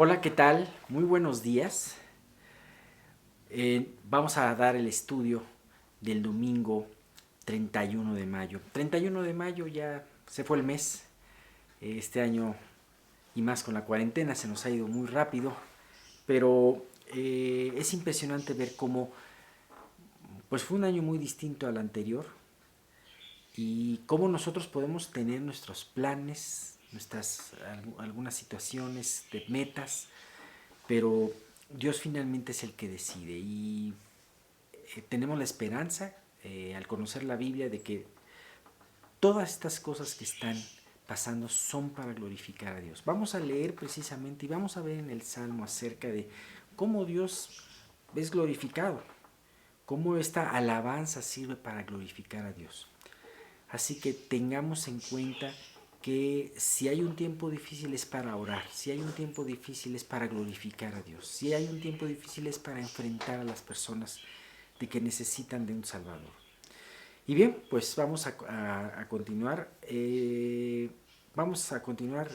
Hola, ¿qué tal? Muy buenos días. Vamos a dar el estudio del domingo 31 de mayo. 31 de mayo ya se fue el mes. Este año y más con la cuarentena se nos ha ido muy rápido, pero es impresionante ver cómo pues fue un año muy distinto al anterior y cómo nosotros podemos tener nuestros planes, algunas situaciones de metas, pero Dios finalmente es el que decide y tenemos la esperanza al conocer la Biblia de que todas estas cosas que están pasando son para glorificar a Dios. Vamos a leer precisamente y vamos a ver en el Salmo acerca de cómo Dios es glorificado, cómo esta alabanza sirve para glorificar a Dios. Así que tengamos en cuenta que si hay un tiempo difícil es para orar, si hay un tiempo difícil es para glorificar a Dios, si hay un tiempo difícil es para enfrentar a las personas de que necesitan de un Salvador. Y bien, pues vamos a continuar. Vamos a continuar,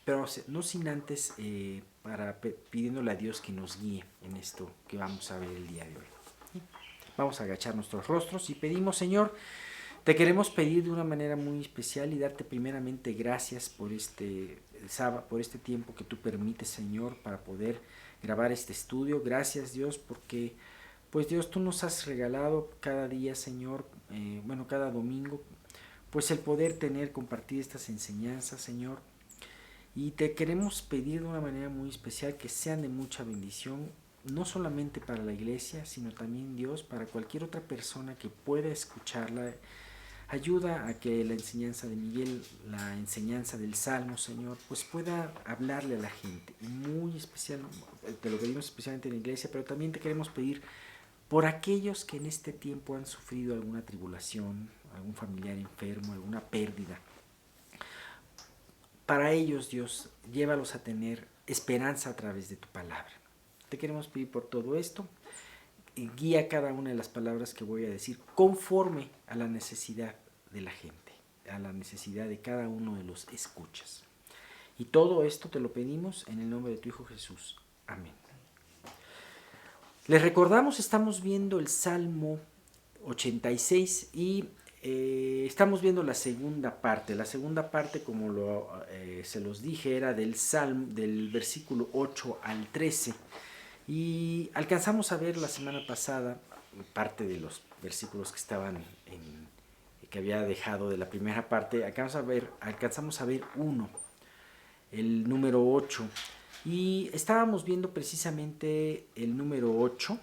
pero no sin antes pidiéndole a Dios que nos guíe en esto que vamos a ver el día de hoy. Vamos a agachar nuestros rostros y pedimos, Señor, te queremos pedir de una manera muy especial y darte primeramente gracias por por este tiempo que tú permites, Señor, para poder grabar este estudio. Gracias, Dios, porque pues Dios, tú nos has regalado cada día, Señor, cada domingo, pues el poder compartir estas enseñanzas, Señor. Y te queremos pedir de una manera muy especial que sean de mucha bendición, no solamente para la iglesia, sino también, Dios, para cualquier otra persona que pueda escucharla. Ayuda a que la enseñanza de Miguel, la enseñanza del Salmo, Señor, pues pueda hablarle a la gente. Y muy especial, te lo pedimos especialmente en la iglesia, pero también te queremos pedir por aquellos que en este tiempo han sufrido alguna tribulación, algún familiar enfermo, alguna pérdida. Para ellos, Dios, llévalos a tener esperanza a través de tu palabra. Te queremos pedir por todo esto. Y guía cada una de las palabras que voy a decir conforme a la necesidad de la gente, a la necesidad de cada uno de los escuchas. Y todo esto te lo pedimos en el nombre de tu Hijo Jesús. Amén. Les recordamos, estamos viendo el Salmo 86 y estamos viendo la segunda parte. La segunda parte, como se los dije, era del Salmo, del versículo 8 al 13. Y alcanzamos a ver la semana pasada parte de los versículos que que había dejado de la primera parte. Alcanzamos a ver uno, el número 8. Y estábamos viendo precisamente el número 8.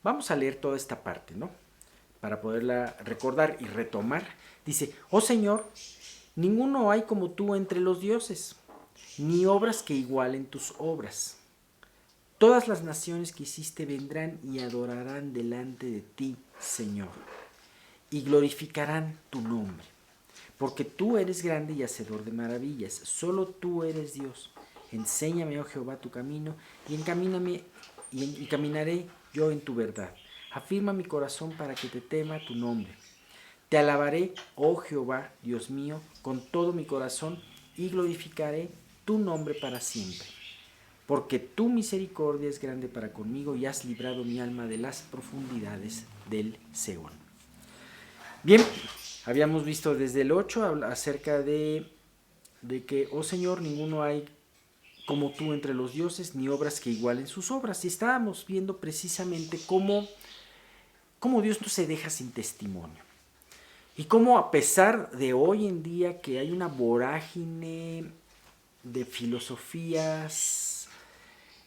Vamos a leer toda esta parte, ¿no? Para poderla recordar y retomar. Dice: oh Señor, ninguno hay como tú entre los dioses, ni obras que igualen tus obras. Todas las naciones que hiciste vendrán y adorarán delante de ti, Señor, y glorificarán tu nombre, porque tú eres grande y hacedor de maravillas. Solo tú eres Dios. Enséñame, oh Jehová, tu camino, y encamíname y caminaré yo en tu verdad. Afirma mi corazón para que te tema tu nombre. Te alabaré, oh Jehová, Dios mío, con todo mi corazón, y glorificaré tu nombre para siempre. Porque tu misericordia es grande para conmigo y has librado mi alma de las profundidades del Seol. Bien, habíamos visto desde el 8 acerca de que, oh Señor, ninguno hay como tú entre los dioses, ni obras que igualen sus obras. Y estábamos viendo precisamente cómo Dios no se deja sin testimonio. Y cómo a pesar de hoy en día que hay una vorágine de filosofías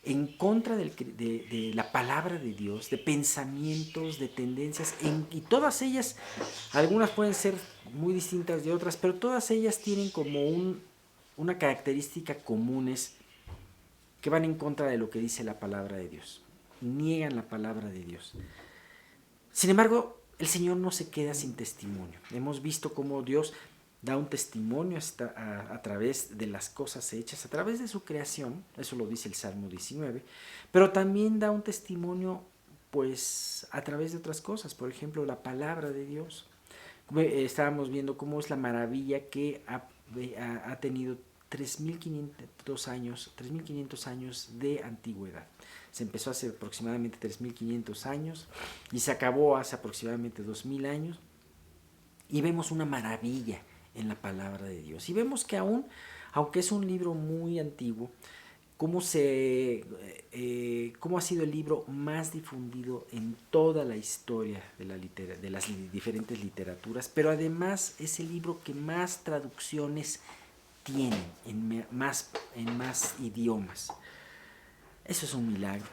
en contra de la palabra de Dios, de pensamientos, de tendencias, y todas ellas, algunas pueden ser muy distintas de otras, pero todas ellas tienen como una característica comunes que van en contra de lo que dice la palabra de Dios, niegan la palabra de Dios. Sin embargo, el Señor no se queda sin testimonio. Hemos visto cómo Dios da un testimonio a través de las cosas hechas, a través de su creación, eso lo dice el Salmo 19, pero también da un testimonio pues a través de otras cosas, por ejemplo la palabra de Dios. Estábamos viendo cómo es la maravilla que ha tenido 3.500 años de antigüedad. Se empezó hace aproximadamente 3.500 años y se acabó hace aproximadamente 2.000 años. Y vemos una maravilla en la palabra de Dios. Y vemos que aunque es un libro muy antiguo, cómo ha sido el libro más difundido en toda la historia de las diferentes literaturas, pero además es el libro que más traducciones tiene en más idiomas. Eso es un milagro.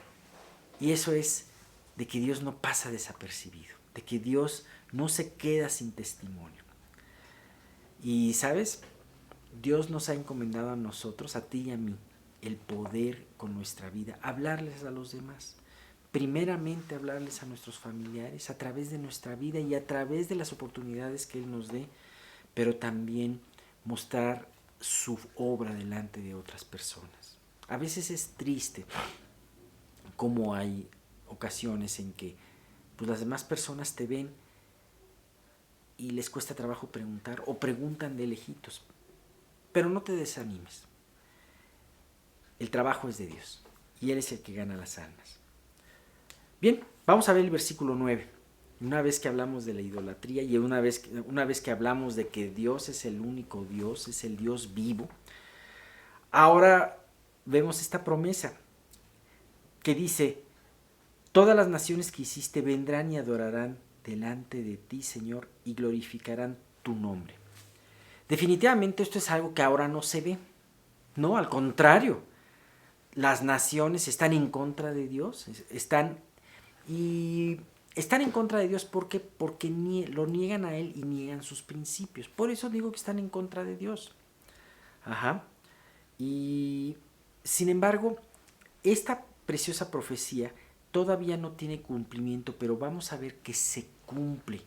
Y eso es de que Dios no pasa desapercibido, de que Dios no se queda sin testimonio. Y, ¿sabes? Dios nos ha encomendado a nosotros, a ti y a mí, el poder con nuestra vida, hablarles a los demás. Primeramente hablarles a nuestros familiares a través de nuestra vida y a través de las oportunidades que Él nos dé, pero también mostrar su obra delante de otras personas. A veces es triste cómo hay ocasiones en que pues, las demás personas te ven y les cuesta trabajo preguntar o preguntan de lejitos. Pero no te desanimes. El trabajo es de Dios y Él es el que gana las almas. Bien, vamos a ver el versículo 9. Una vez que hablamos de la idolatría y una vez que hablamos de que Dios es el único Dios, es el Dios vivo, ahora vemos esta promesa que dice: todas las naciones que hiciste vendrán y adorarán delante de ti, Señor, y glorificarán tu nombre. Definitivamente esto es algo que ahora no se ve. No, al contrario. Las naciones están en contra de Dios, están en contra de Dios porque lo niegan a Él y niegan sus principios. Por eso digo que están en contra de Dios. Ajá. Y sin embargo, esta preciosa profecía todavía no tiene cumplimiento, pero vamos a ver que se cumple,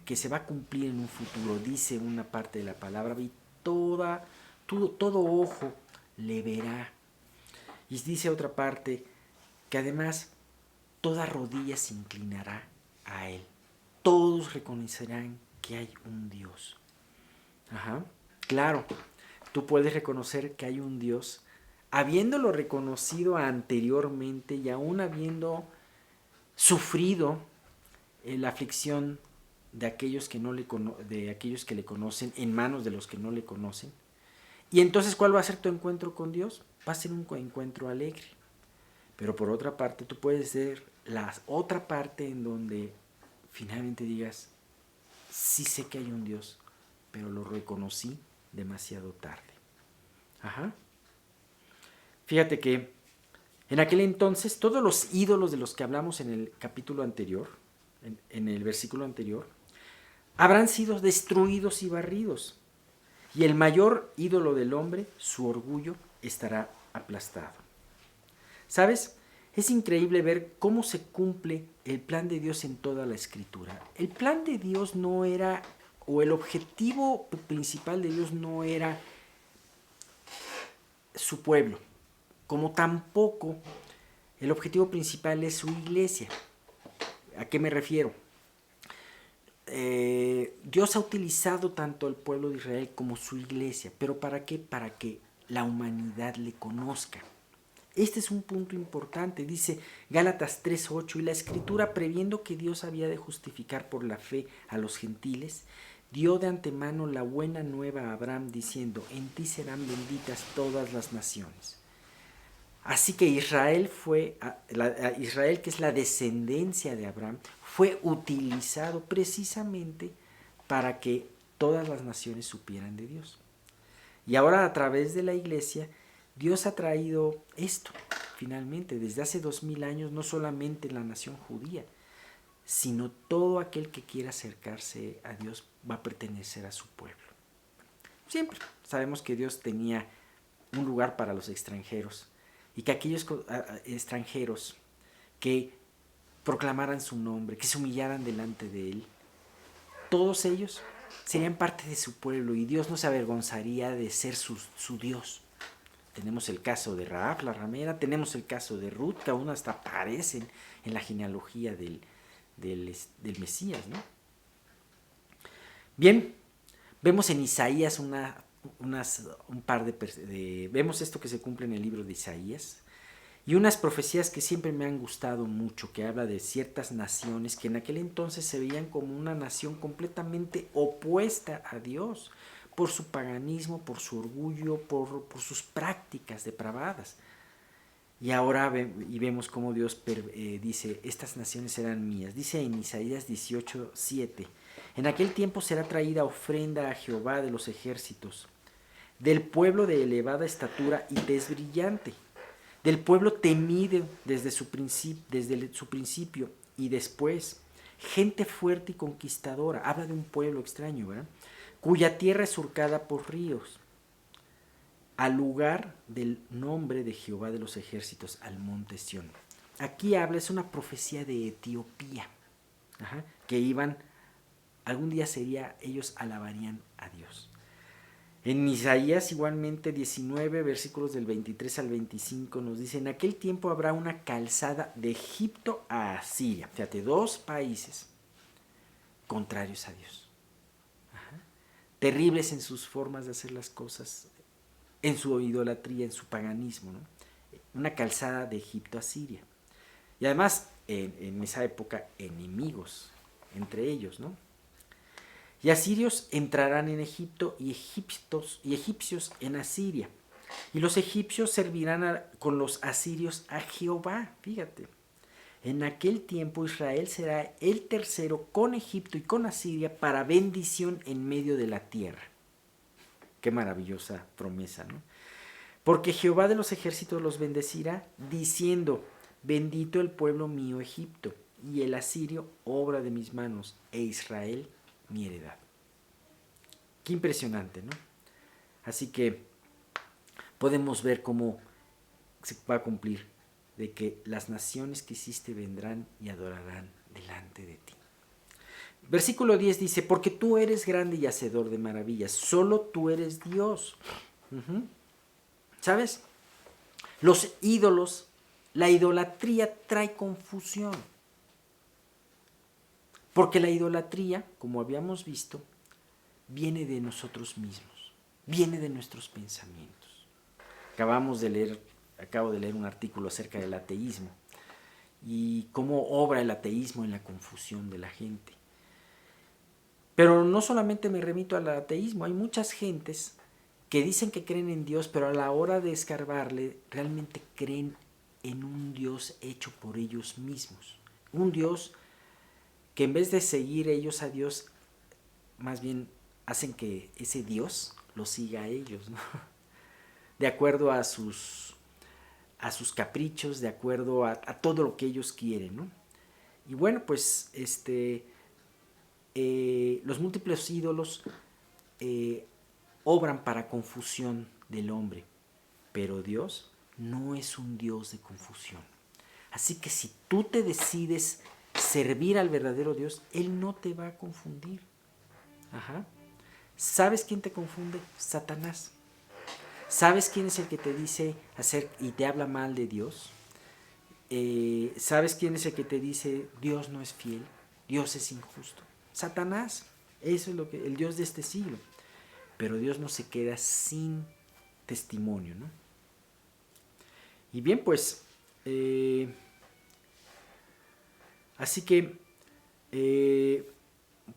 que se va a cumplir en un futuro, dice una parte de la palabra, y todo ojo le verá. Y dice otra parte que además toda rodilla se inclinará a Él. Todos reconocerán que hay un Dios. Ajá. Claro, tú puedes reconocer que hay un Dios, habiéndolo reconocido anteriormente y aún habiendo sufrido la aflicción de aquellos que le conocen en manos de los que no le conocen. Y entonces, ¿cuál va a ser tu encuentro con Dios? Va a ser un encuentro alegre. Pero por otra parte, tú puedes ser la otra parte en donde finalmente digas: sí sé que hay un Dios, pero lo reconocí demasiado tarde. Ajá. Fíjate que en aquel entonces todos los ídolos de los que hablamos en el capítulo anterior, en el versículo anterior, habrán sido destruidos y barridos. Y el mayor ídolo del hombre, su orgullo, estará aplastado. ¿Sabes? Es increíble ver cómo se cumple el plan de Dios en toda la Escritura. El plan de Dios no era, o el objetivo principal de Dios no era su pueblo, como tampoco el objetivo principal es su iglesia. ¿A qué me refiero? Dios ha utilizado tanto al pueblo de Israel como su iglesia, pero ¿para qué? Para que la humanidad le conozca. Este es un punto importante, dice Gálatas 3:8, y la Escritura, previendo que Dios había de justificar por la fe a los gentiles, dio de antemano la buena nueva a Abraham, diciendo: en ti serán benditas todas las naciones. Así que Israel, que es la descendencia de Abraham, fue utilizado precisamente para que todas las naciones supieran de Dios. Y ahora, a través de la iglesia, Dios ha traído esto, finalmente, desde hace 2000 años, no solamente la nación judía, sino todo aquel que quiera acercarse a Dios va a pertenecer a su pueblo. Siempre sabemos que Dios tenía un lugar para los extranjeros, y que aquellos extranjeros que proclamaran su nombre, que se humillaran delante de Él, todos ellos serían parte de su pueblo, y Dios no se avergonzaría de ser su Dios. Tenemos el caso de Rahab, la ramera, tenemos el caso de Ruth, que aún hasta aparecen en la genealogía del Mesías, ¿no? Bien, vemos en Isaías una un par vemos esto que se cumple en el libro de Isaías, y unas profecías que siempre me han gustado mucho, que habla de ciertas naciones que en aquel entonces se veían como una nación completamente opuesta a Dios, por su paganismo, por su orgullo, por sus prácticas depravadas. Y ahora vemos cómo Dios dice, estas naciones serán mías. Dice en Isaías 18:7, en aquel tiempo será traída ofrenda a Jehová de los ejércitos, del pueblo de elevada estatura y tez brillante, del pueblo temido desde su principio y después, gente fuerte y conquistadora. Habla de un pueblo extraño, ¿verdad? Cuya tierra es surcada por ríos, al lugar del nombre de Jehová de los ejércitos, al monte Sión. Aquí habla, es una profecía de Etiopía, que algún día ellos alabarían a Dios. En Isaías igualmente 19, versículos del 23 al 25 nos dice, en aquel tiempo habrá una calzada de Egipto a Asiria. Fíjate, 2 países contrarios a Dios. Terribles en sus formas de hacer las cosas, en su idolatría, en su paganismo, ¿no? Una calzada de Egipto a Siria. Y además, en esa época, enemigos entre ellos, ¿no? Y asirios entrarán en Egipto y egipcios en Asiria. Y los egipcios servirán con los asirios a Jehová. Fíjate. En aquel tiempo Israel será el tercero con Egipto y con Asiria para bendición en medio de la tierra. Qué maravillosa promesa, ¿no? Porque Jehová de los ejércitos los bendecirá, diciendo, bendito el pueblo mío Egipto, y el asirio obra de mis manos, e Israel mi heredad. Qué impresionante, ¿no? Así que podemos ver cómo se va a cumplir de que las naciones que hiciste vendrán y adorarán delante de ti. Versículo 10 dice, porque tú eres grande y hacedor de maravillas, solo tú eres Dios. ¿Sabes? Los ídolos, la idolatría trae confusión. Porque la idolatría, como habíamos visto, viene de nosotros mismos, viene de nuestros pensamientos. Acabo de leer un artículo acerca del ateísmo y cómo obra el ateísmo en la confusión de la gente. Pero no solamente me remito al ateísmo, hay muchas gentes que dicen que creen en Dios, pero a la hora de escarbarle, realmente creen en un Dios hecho por ellos mismos. Un Dios que en vez de seguir ellos a Dios, más bien hacen que ese Dios los siga a ellos, ¿no? De acuerdo a sus caprichos, de acuerdo a todo lo que ellos quieren, ¿no? Y bueno, pues los múltiples ídolos obran para confusión del hombre, pero Dios no es un Dios de confusión. Así que si tú te decides servir al verdadero Dios, Él no te va a confundir. ¿Sabes quién te confunde? Satanás. ¿Sabes quién es el que te dice hacer y te habla mal de Dios? ¿Sabes quién es el que te dice Dios no es fiel, Dios es injusto? Satanás. Eso es el Dios de este siglo. Pero Dios no se queda sin testimonio, ¿no? Y bien, pues, así que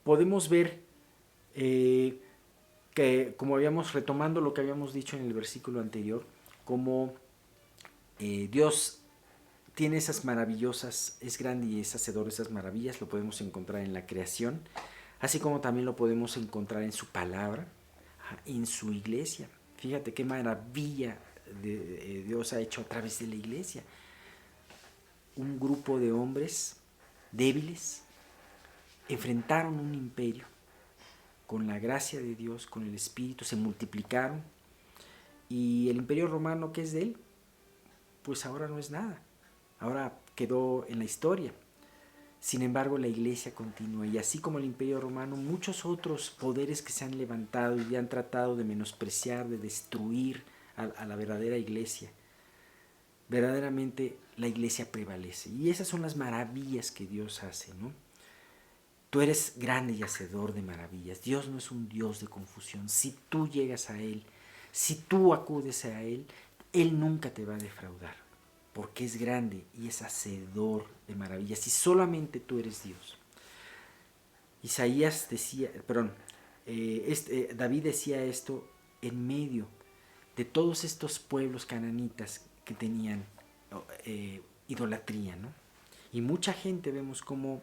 podemos ver que, como habíamos retomando lo que habíamos dicho en el versículo anterior, como Dios tiene esas maravillosas, es grande y es hacedor de esas maravillas, lo podemos encontrar en la creación, así como también lo podemos encontrar en su palabra, en su iglesia. Fíjate qué maravilla Dios ha hecho a través de la iglesia. Un grupo de hombres débiles enfrentaron un imperio con la gracia de Dios, con el Espíritu, se multiplicaron, y el imperio romano, que es de él, pues ahora no es nada, ahora quedó en la historia. Sin embargo, la iglesia continúa, y así como el imperio romano, muchos otros poderes que se han levantado y han tratado de menospreciar, de destruir a la verdadera iglesia, verdaderamente la iglesia prevalece. Y esas son las maravillas que Dios hace, ¿no? Tú eres grande y hacedor de maravillas. Dios no es un Dios de confusión. Si tú llegas a Él, si tú acudes a Él, Él nunca te va a defraudar, porque es grande y es hacedor de maravillas. Y solamente tú eres Dios. David decía esto en medio de todos estos pueblos cananitas que tenían idolatría, ¿no? Y mucha gente vemos cómo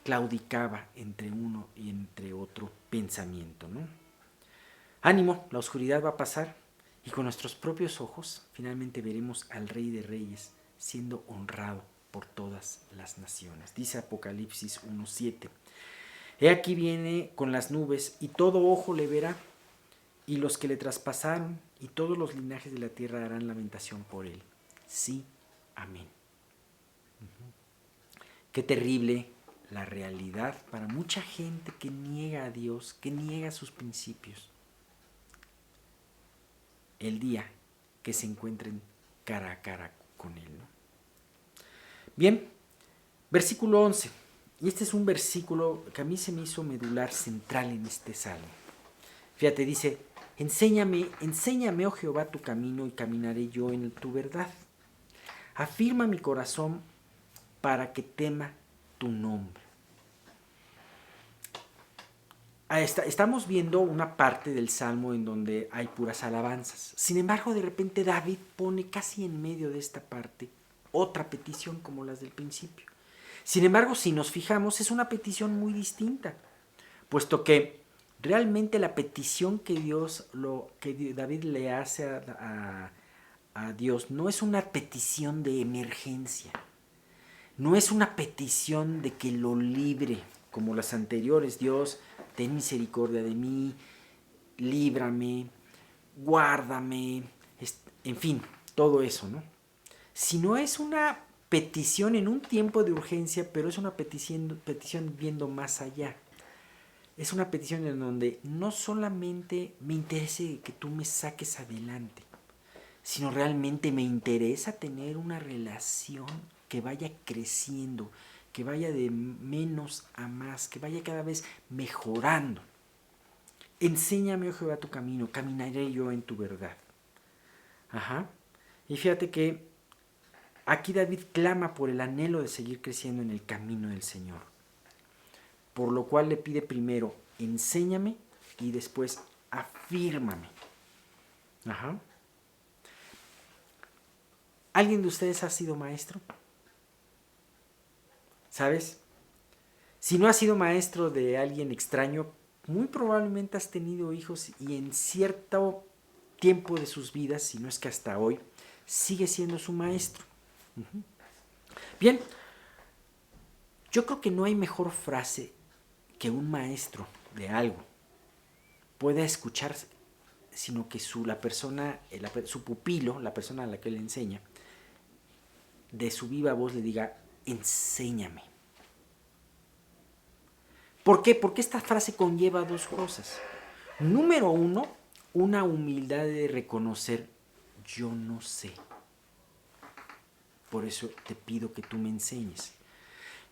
claudicaba entre uno y entre otro pensamiento, ¿no? Ánimo, la oscuridad va a pasar y con nuestros propios ojos finalmente veremos al Rey de Reyes siendo honrado por todas las naciones. Dice Apocalipsis 1:7. He aquí viene con las nubes y todo ojo le verá, y los que le traspasaron y todos los linajes de la tierra harán lamentación por él. Sí, amén. Qué terrible la realidad para mucha gente que niega a Dios, que niega sus principios. El día que se encuentren cara a cara con Él, ¿no? Bien, versículo 11. Y este es un versículo que a mí se me hizo medular central en este salmo. Fíjate, dice, enséñame, oh Jehová, tu camino y caminaré yo en tu verdad. Afirma mi corazón para que tema tu nombre. Estamos viendo una parte del Salmo en donde hay puras alabanzas. Sin embargo, de repente David pone casi en medio de esta parte otra petición como las del principio. Sin embargo, si nos fijamos, es una petición muy distinta, puesto que realmente la petición que David le hace a Dios no es una petición de emergencia, no es una petición de que lo libre, como las anteriores. Dios, ten misericordia de mí, líbrame, guárdame, en fin, todo eso, ¿no? Sino es una petición en un tiempo de urgencia, pero es una petición viendo más allá. Es una petición en donde no solamente me interese que tú me saques adelante, sino realmente me interesa tener una relación que vaya creciendo, que vaya de menos a más, que vaya cada vez mejorando. Enséñame, oh Jehová, tu camino, caminaré yo en tu verdad. Ajá. Y fíjate que aquí David clama por el anhelo de seguir creciendo en el camino del Señor, por lo cual le pide primero, enséñame, y después, afírmame. Ajá. ¿Alguien de ustedes ha sido maestro? ¿Sabes? Si no has sido maestro de alguien extraño, muy probablemente has tenido hijos y en cierto tiempo de sus vidas, si no es que hasta hoy, sigue siendo su maestro. Bien, yo creo que no hay mejor frase que un maestro de algo pueda escuchar, sino que su pupilo, la persona a la que le enseña, de su viva voz le diga, enséñame. ¿Por qué? Porque esta frase conlleva dos cosas. Número uno, una humildad de reconocer, yo no sé. Por eso te pido que tú me enseñes.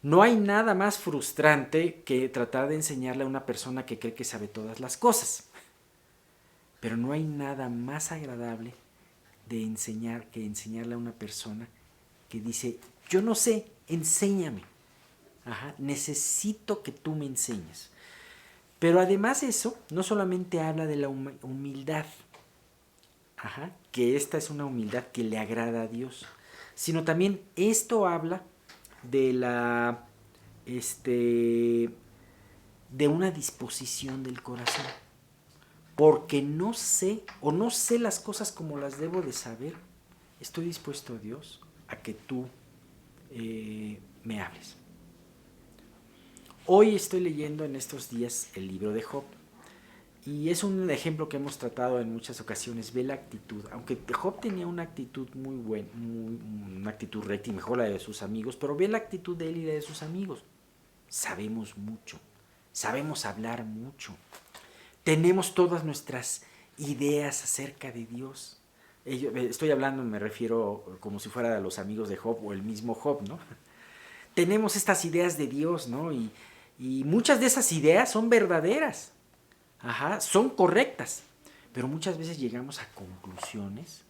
No hay nada más frustrante que tratar de enseñarle a una persona que cree que sabe todas las cosas. Pero no hay nada más agradable que enseñarle a una persona que dice, yo no sé, enséñame. Ajá, necesito que tú me enseñes. Pero además eso, no solamente habla de la humildad, que esta es una humildad que le agrada a Dios, sino también esto habla de de una disposición del corazón. Porque no sé las cosas como las debo de saber, estoy dispuesto, Dios, a que tú me hables. Hoy estoy leyendo en estos días el libro de Job. Y es un ejemplo que hemos tratado en muchas ocasiones. Ve la actitud. Aunque Job tenía una actitud muy buena, una actitud recta y mejor la de sus amigos, pero ve la actitud de él y la de sus amigos. Sabemos mucho. Sabemos hablar mucho. Tenemos todas nuestras ideas acerca de Dios. Estoy hablando, me refiero como si fuera a los amigos de Job o el mismo Job, ¿no? Tenemos estas ideas de Dios, ¿no? Y muchas de esas ideas son verdaderas, son correctas, pero muchas veces llegamos a conclusiones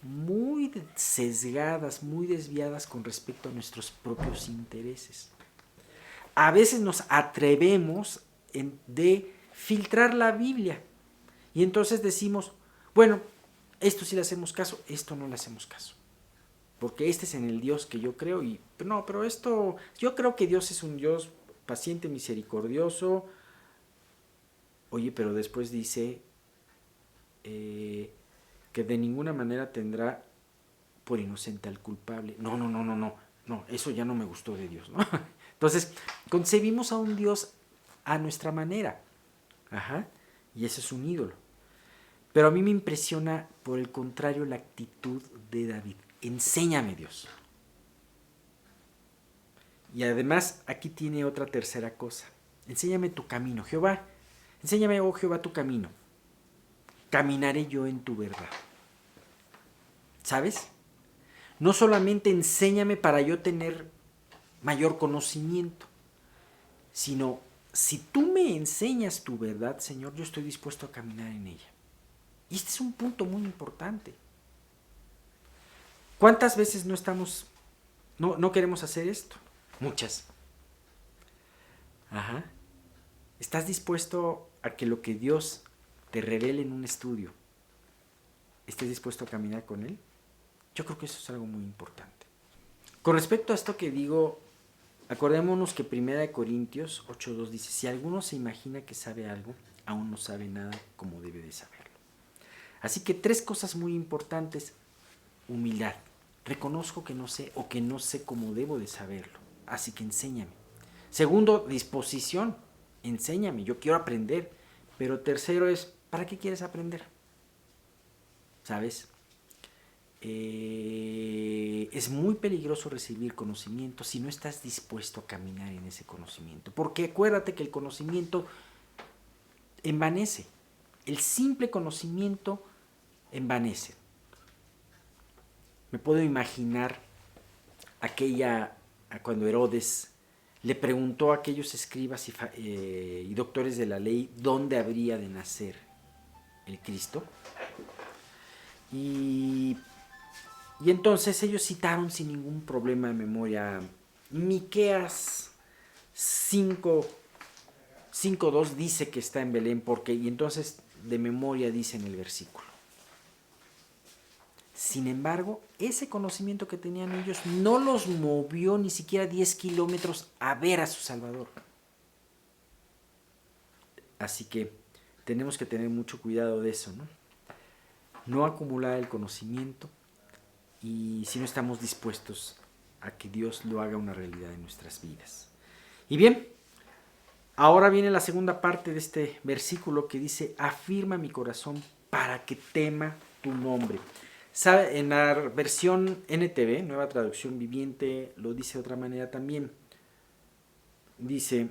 muy sesgadas, muy desviadas con respecto a nuestros propios intereses. A veces nos atrevemos de filtrar la Biblia y entonces decimos, bueno, esto sí le hacemos caso, esto no le hacemos caso. Porque este es en el Dios que yo creo y no, pero esto, yo creo que Dios es un Dios paciente, misericordioso. Oye, pero después dice que de ninguna manera tendrá por inocente al culpable. No, eso ya no me gustó de Dios, ¿no? Entonces, concebimos a un Dios a nuestra manera. Y ese es un ídolo. Pero a mí me impresiona, por el contrario, la actitud de David. Enséñame, Dios. Y además, aquí tiene otra tercera cosa. Enséñame tu camino, Jehová. Enséñame, oh Jehová, tu camino. Caminaré yo en tu verdad. ¿Sabes? No solamente enséñame para yo tener mayor conocimiento, sino si tú me enseñas tu verdad, Señor, yo estoy dispuesto a caminar en ella. Y este es un punto muy importante. ¿Cuántas veces no queremos hacer esto? Muchas. ¿Estás dispuesto a que lo que Dios te revele en un estudio, estés dispuesto a caminar con Él? Yo creo que eso es algo muy importante. Con respecto a esto que digo, acordémonos que 1 Corintios 8:2 dice, si alguno se imagina que sabe algo, aún no sabe nada como debe de saberlo. Así que 3 cosas muy importantes. Humildad. Reconozco que no sé o que no sé cómo debo de saberlo. Así que enséñame. Segundo, disposición. Enséñame, yo quiero aprender. Pero tercero es, ¿para qué quieres aprender? ¿Sabes? Es muy peligroso recibir conocimiento si no estás dispuesto a caminar en ese conocimiento. Porque acuérdate que el conocimiento envanece. El simple conocimiento envanece. Me puedo imaginar cuando Herodes le preguntó a aquellos escribas y doctores de la ley dónde habría de nacer el Cristo. Y entonces ellos citaron sin ningún problema de memoria Miqueas 5:2 dice que está en Belén y entonces de memoria dice en el versículo. Sin embargo, ese conocimiento que tenían ellos no los movió ni siquiera 10 kilómetros a ver a su Salvador. Así que tenemos que tener mucho cuidado de eso, ¿no? No acumular el conocimiento y si no estamos dispuestos a que Dios lo haga una realidad en nuestras vidas. Y bien, ahora viene la segunda parte de este versículo que dice, afirma mi corazón para que tema tu nombre. ¿Sabe? En la versión NTV, Nueva Traducción Viviente, lo dice de otra manera también. Dice,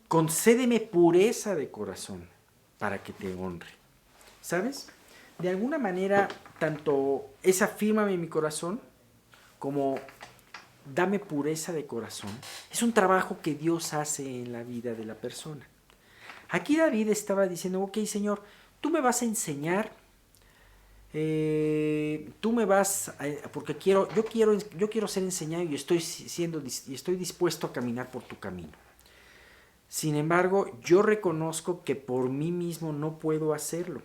concédeme pureza de corazón para que te honre. ¿Sabes? De alguna manera, tanto es afírmame mi corazón como dame pureza de corazón. Es un trabajo que Dios hace en la vida de la persona. Aquí David estaba diciendo, ok, Señor, tú me vas a enseñar, tú me vas, porque yo quiero ser enseñado y estoy dispuesto a caminar por tu camino. Sin embargo, yo reconozco que por mí mismo no puedo hacerlo.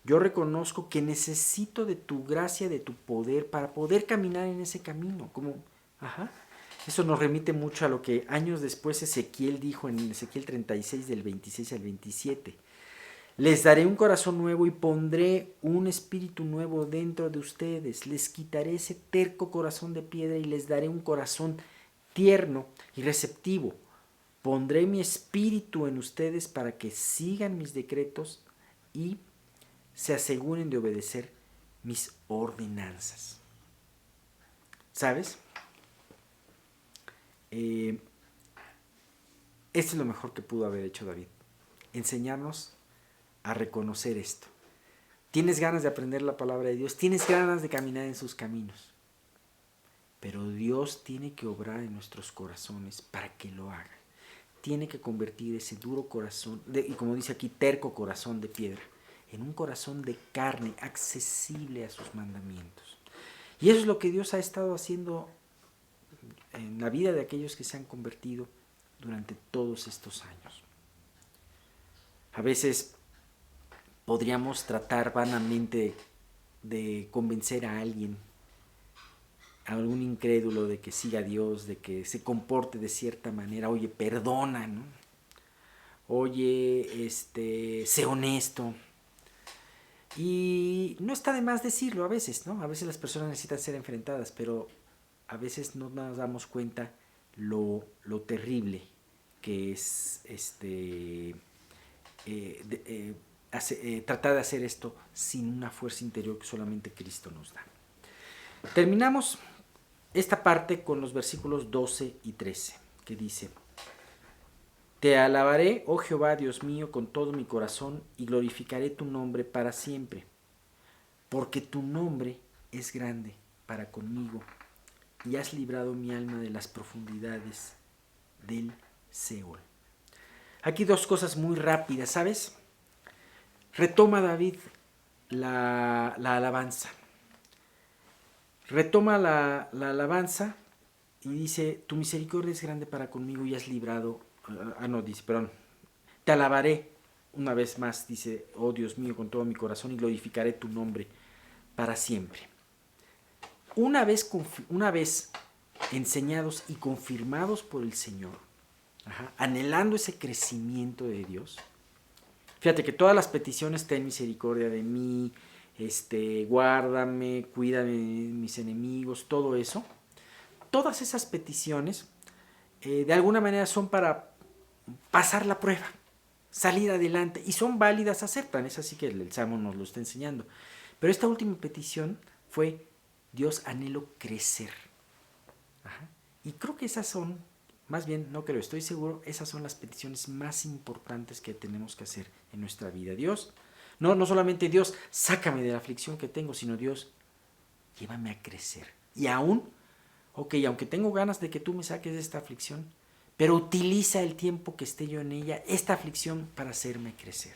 Yo reconozco que necesito de tu gracia, de tu poder, para poder caminar en ese camino. Eso nos remite mucho a lo que años después Ezequiel dijo en Ezequiel 36, del 26 al 27. Les daré un corazón nuevo y pondré un espíritu nuevo dentro de ustedes. Les quitaré ese terco corazón de piedra y les daré un corazón tierno y receptivo. Pondré mi espíritu en ustedes para que sigan mis decretos y se aseguren de obedecer mis ordenanzas. ¿Sabes? Esto es lo mejor que pudo haber hecho David. Enseñarnos a reconocer esto. ¿Tienes ganas de aprender la palabra de Dios? ¿Tienes ganas de caminar en sus caminos? pero Dios tiene que obrar en nuestros corazones para que lo haga. Tiene que convertir ese duro corazón, y como dice aquí, terco corazón de piedra, en un corazón de carne, accesible a sus mandamientos. Y eso es lo que Dios ha estado haciendo en la vida de aquellos que se han convertido durante todos estos años. A veces podríamos tratar vanamente de convencer a alguien, a algún incrédulo, de que siga a Dios, de que se comporte de cierta manera. Oye, perdona, ¿no? Oye, sé honesto. Y no está de más decirlo a veces, ¿no? A veces las personas necesitan ser enfrentadas, pero a veces no nos damos cuenta lo terrible que es tratar de hacer esto sin una fuerza interior que solamente Cristo nos da. Terminamos esta parte con los versículos 12 y 13, que dice: Te alabaré, oh Jehová, Dios mío, con todo mi corazón, y glorificaré tu nombre para siempre, porque tu nombre es grande para conmigo, y has librado mi alma de las profundidades del Seol. Aquí dos cosas muy rápidas, ¿sabes? Retoma David la alabanza. Retoma la alabanza y dice: tu misericordia es grande para conmigo y has librado... te alabaré una vez más, dice: oh Dios mío, con todo mi corazón, y glorificaré tu nombre para siempre. Una vez enseñados y confirmados por el Señor, anhelando ese crecimiento de Dios. Fíjate que todas las peticiones: ten misericordia de mí, guárdame, cuídame de mis enemigos, todo eso, todas esas peticiones de alguna manera son para pasar la prueba, salir adelante, y son válidas, aceptan. Es así que el Salmo nos lo está enseñando. Pero esta última petición fue: Dios, anhelo crecer. Y creo que esas son, más bien, no creo, estoy seguro, esas son las peticiones más importantes que tenemos que hacer en nuestra vida. Dios, no solamente Dios, sácame de la aflicción que tengo, sino Dios, llévame a crecer. Y aún, aunque tengo ganas de que tú me saques de esta aflicción, pero utiliza el tiempo que esté yo en ella, esta aflicción, para hacerme crecer.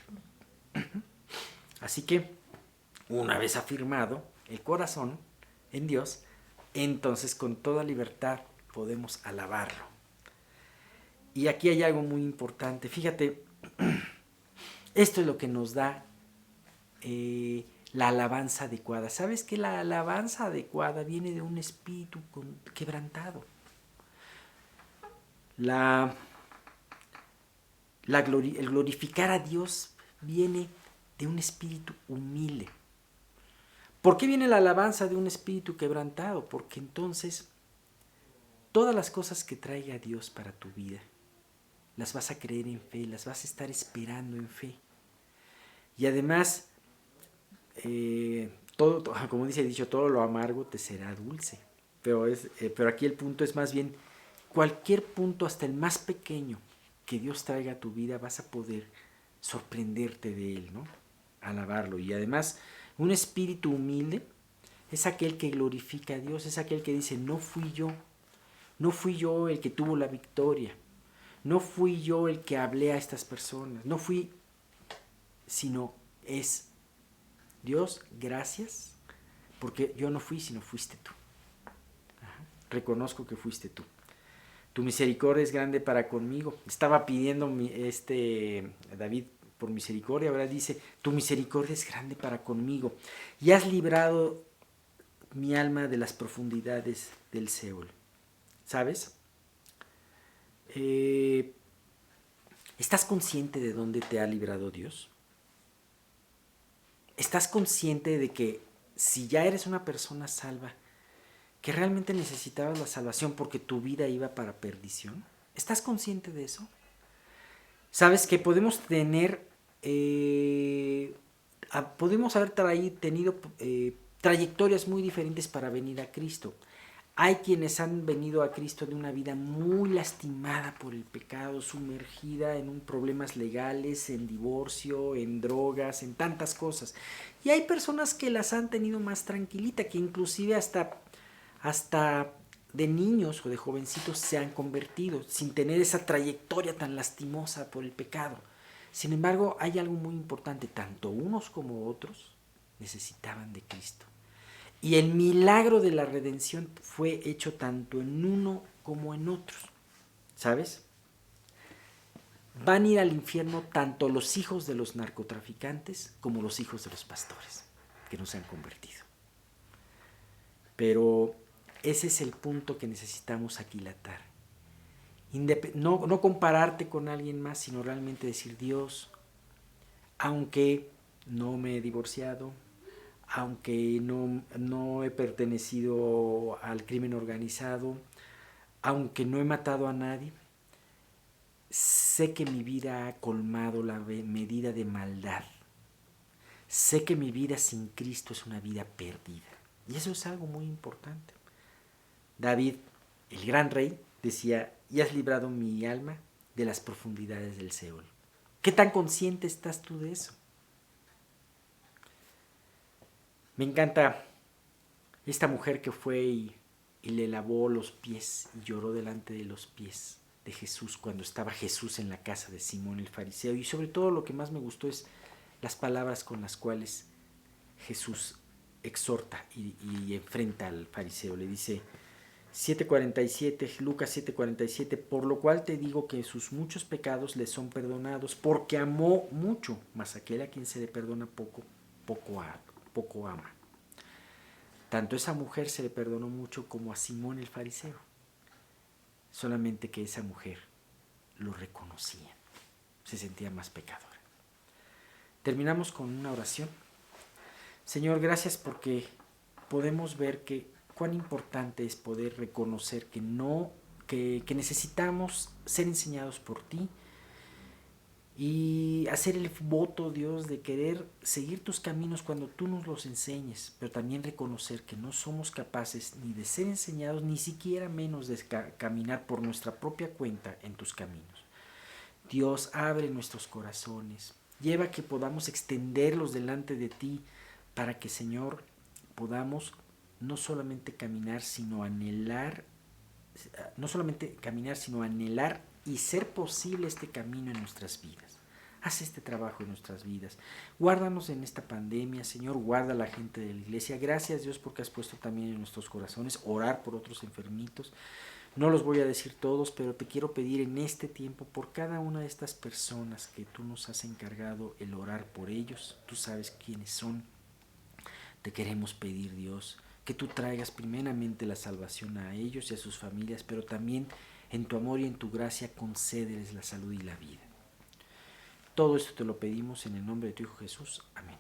Así que, una vez afirmado el corazón en Dios, entonces con toda libertad podemos alabarlo. Y aquí hay algo muy importante. Fíjate, esto es lo que nos da la alabanza adecuada. ¿Sabes que la alabanza adecuada viene de un espíritu quebrantado? El glorificar a Dios viene de un espíritu humilde. ¿Por qué viene la alabanza de un espíritu quebrantado? Porque entonces todas las cosas que traiga Dios para tu vida las vas a creer en fe, las vas a estar esperando en fe. Y además, como dice el dicho, todo lo amargo te será dulce. Pero aquí el punto es más bien, cualquier punto, hasta el más pequeño, que Dios traiga a tu vida, vas a poder sorprenderte de él, ¿no? Alabarlo. Y además, un espíritu humilde es aquel que glorifica a Dios, es aquel que dice: no fui yo el que tuvo la victoria, no fui yo el que hablé a estas personas, sino es Dios, gracias, porque yo no fui, sino fuiste tú. Reconozco que fuiste tú. Tu misericordia es grande para conmigo. Estaba pidiendo David por misericordia, ahora dice: tu misericordia es grande para conmigo, y has librado mi alma de las profundidades del Seol. ¿Sabes? ¿Estás consciente de dónde te ha librado Dios? ¿Estás consciente de que si ya eres una persona salva, que realmente necesitabas la salvación porque tu vida iba para perdición? ¿Estás consciente de eso? ¿Sabes que podemos haber tenido trayectorias muy diferentes para venir a Cristo? Hay quienes han venido a Cristo de una vida muy lastimada por el pecado, sumergida en problemas legales, en divorcio, en drogas, en tantas cosas. Y hay personas que las han tenido más tranquilita, que inclusive hasta de niños o de jovencitos se han convertido sin tener esa trayectoria tan lastimosa por el pecado. Sin embargo, hay algo muy importante, tanto unos como otros necesitaban de Cristo. Y el milagro de la redención fue hecho tanto en uno como en otros. ¿Sabes? Van a ir al infierno tanto los hijos de los narcotraficantes como los hijos de los pastores que no se han convertido. Pero ese es el punto que necesitamos aquilatar. No compararte con alguien más, sino realmente decir: Dios, aunque no me he divorciado, aunque no he pertenecido al crimen organizado, aunque no he matado a nadie, sé que mi vida ha colmado la medida de maldad. Sé que mi vida sin Cristo es una vida perdida. Y eso es algo muy importante. David, el gran rey, decía: y has librado mi alma de las profundidades del Seol. ¿Qué tan consciente estás tú de eso? Me encanta esta mujer que fue y le lavó los pies y lloró delante de los pies de Jesús cuando estaba Jesús en la casa de Simón el fariseo. Y sobre todo lo que más me gustó es las palabras con las cuales Jesús exhorta y enfrenta al fariseo. Le dice 7:47, Lucas 7:47, por lo cual te digo que sus muchos pecados le son perdonados, porque amó mucho, mas aquel a quien se le perdona poco, poco ama. Tanto a esa mujer se le perdonó mucho como a Simón el fariseo, solamente que esa mujer lo reconocía, se sentía más pecadora. Terminamos con una oración. Señor, gracias porque podemos ver cuán importante es poder reconocer que necesitamos ser enseñados por ti y hacer el voto, Dios, de querer seguir tus caminos cuando tú nos los enseñes, pero también reconocer que no somos capaces ni de ser enseñados, ni siquiera menos de caminar por nuestra propia cuenta en tus caminos. Dios, abre nuestros corazones, lleva que podamos extenderlos delante de ti, para que, Señor, podamos no solamente caminar, sino anhelar y ser posible este camino en nuestras vidas. Haz este trabajo en nuestras vidas. Guárdanos en esta pandemia, Señor, guarda a la gente de la iglesia. Gracias, Dios, porque has puesto también en nuestros corazones orar por otros enfermitos. No los voy a decir todos, pero te quiero pedir en este tiempo por cada una de estas personas que tú nos has encargado el orar por ellos. Tú sabes quiénes son. Te queremos pedir, Dios, que tú traigas primeramente la salvación a ellos y a sus familias, pero también en tu amor y en tu gracia concédeles la salud y la vida. Todo esto te lo pedimos en el nombre de tu Hijo Jesús. Amén.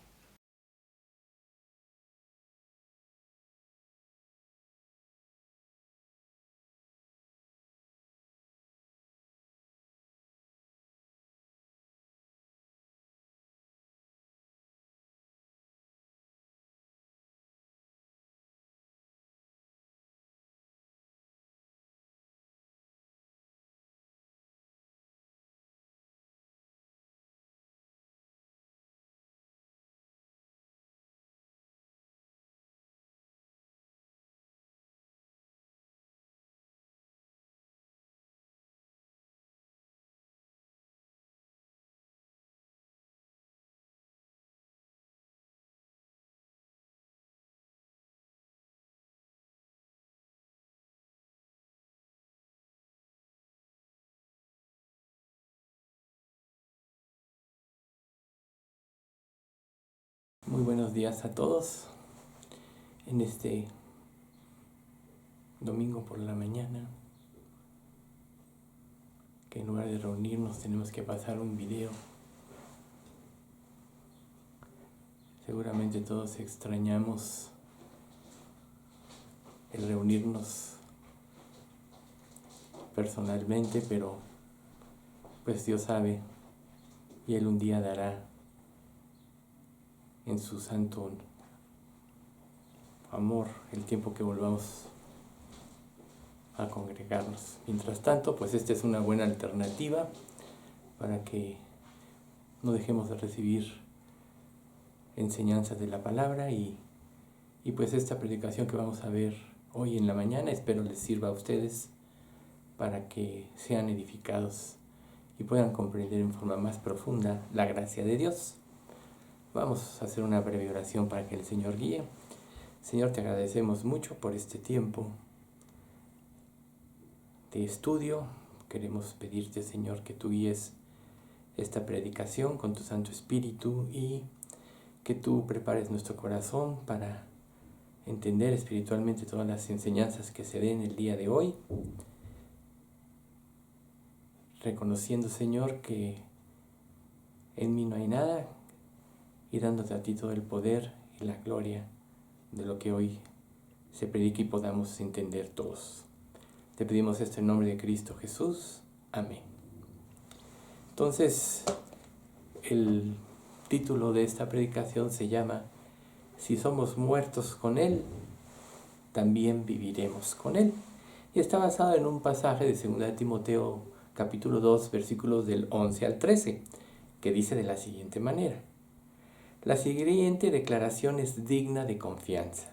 Muy buenos días a todos en este domingo por la mañana, que en lugar de reunirnos tenemos que pasar un video. Seguramente todos extrañamos el reunirnos personalmente, pero pues Dios sabe y Él un día dará en su santo amor el tiempo que volvamos a congregarnos. Mientras tanto, pues esta es una buena alternativa para que no dejemos de recibir enseñanzas de la palabra y pues esta predicación que vamos a ver hoy en la mañana. Espero les sirva a ustedes para que sean edificados y puedan comprender en forma más profunda la gracia de Dios. Vamos a hacer una breve oración para que el Señor guíe. Señor, te agradecemos mucho por este tiempo de estudio. Queremos pedirte, Señor, que tú guíes esta predicación con tu Santo Espíritu y que tú prepares nuestro corazón para entender espiritualmente todas las enseñanzas que se den el día de hoy, reconociendo, Señor, que en mí no hay nada y dándote a ti todo el poder y la gloria de lo que hoy se predique y podamos entender todos. Te pedimos esto en nombre de Cristo Jesús. Amén. Entonces, el título de esta predicación se llama Si somos muertos con Él, también viviremos con Él. Y está basado en un pasaje de 2 Timoteo capítulo 2, versículos del 11 al 13, que dice de la siguiente manera: la siguiente declaración es digna de confianza.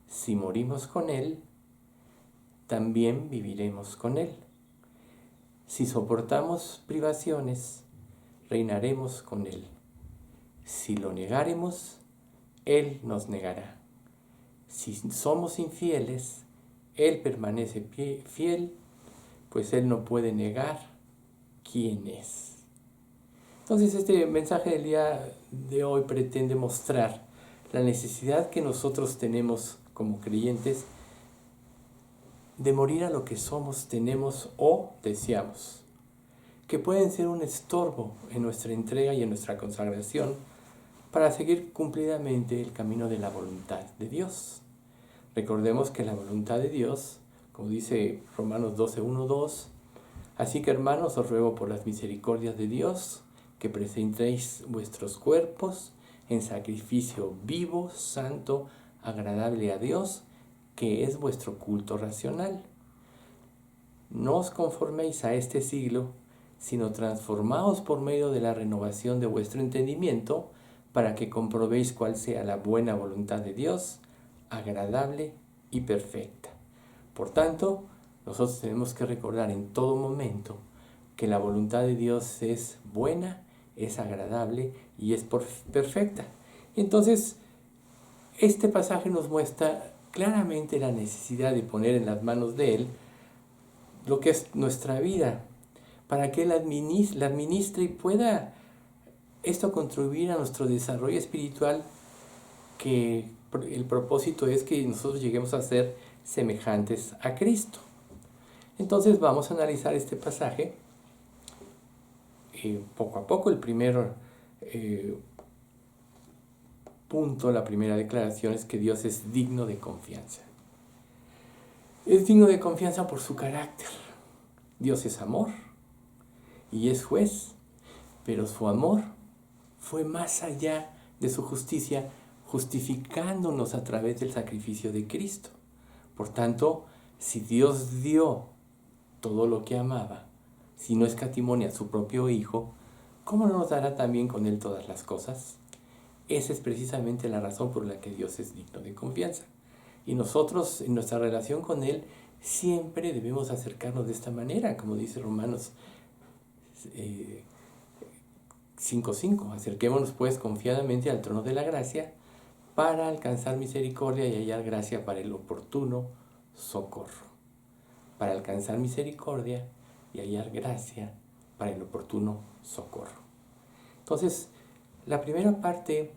Si morimos con Él, también viviremos con Él. Si soportamos privaciones, reinaremos con Él. Si lo negáremos, Él nos negará. Si somos infieles, Él permanece fiel, pues Él no puede negar quién es. Entonces este mensaje del día de hoy pretende mostrar la necesidad que nosotros tenemos como creyentes de morir a lo que somos, tenemos o deseamos, que pueden ser un estorbo en nuestra entrega y en nuestra consagración para seguir cumplidamente el camino de la voluntad de Dios. Recordemos que la voluntad de Dios, como dice Romanos 12:1-2, así que hermanos, os ruego por las misericordias de Dios, que presentéis vuestros cuerpos en sacrificio vivo, santo, agradable a Dios, que es vuestro culto racional. No os conforméis a este siglo, sino transformaos por medio de la renovación de vuestro entendimiento, para que comprobéis cuál sea la buena voluntad de Dios, agradable y perfecta. Por tanto, nosotros tenemos que recordar en todo momento que la voluntad de Dios es buena, es agradable y es perfecta. Entonces, este pasaje nos muestra claramente la necesidad de poner en las manos de Él lo que es nuestra vida, para que Él la administre y pueda esto contribuir a nuestro desarrollo espiritual, que el propósito es que nosotros lleguemos a ser semejantes a Cristo. Entonces vamos a analizar este pasaje poco a poco. El primer punto, la primera declaración es que Dios es digno de confianza. Es digno de confianza por su carácter. Dios es amor y es juez, pero su amor fue más allá de su justicia, justificándonos a través del sacrificio de Cristo. Por tanto, si Dios dio todo lo que amaba, si no escatimó a su propio Hijo, ¿cómo no nos dará también con Él todas las cosas? Esa es precisamente la razón por la que Dios es digno de confianza. Y nosotros, en nuestra relación con Él, siempre debemos acercarnos de esta manera, como dice Romanos 5:5. Acerquémonos pues confiadamente al trono de la gracia para alcanzar misericordia y hallar gracia para el oportuno socorro. Para alcanzar misericordia y hallar gracia para el oportuno socorro. Entonces, la primera parte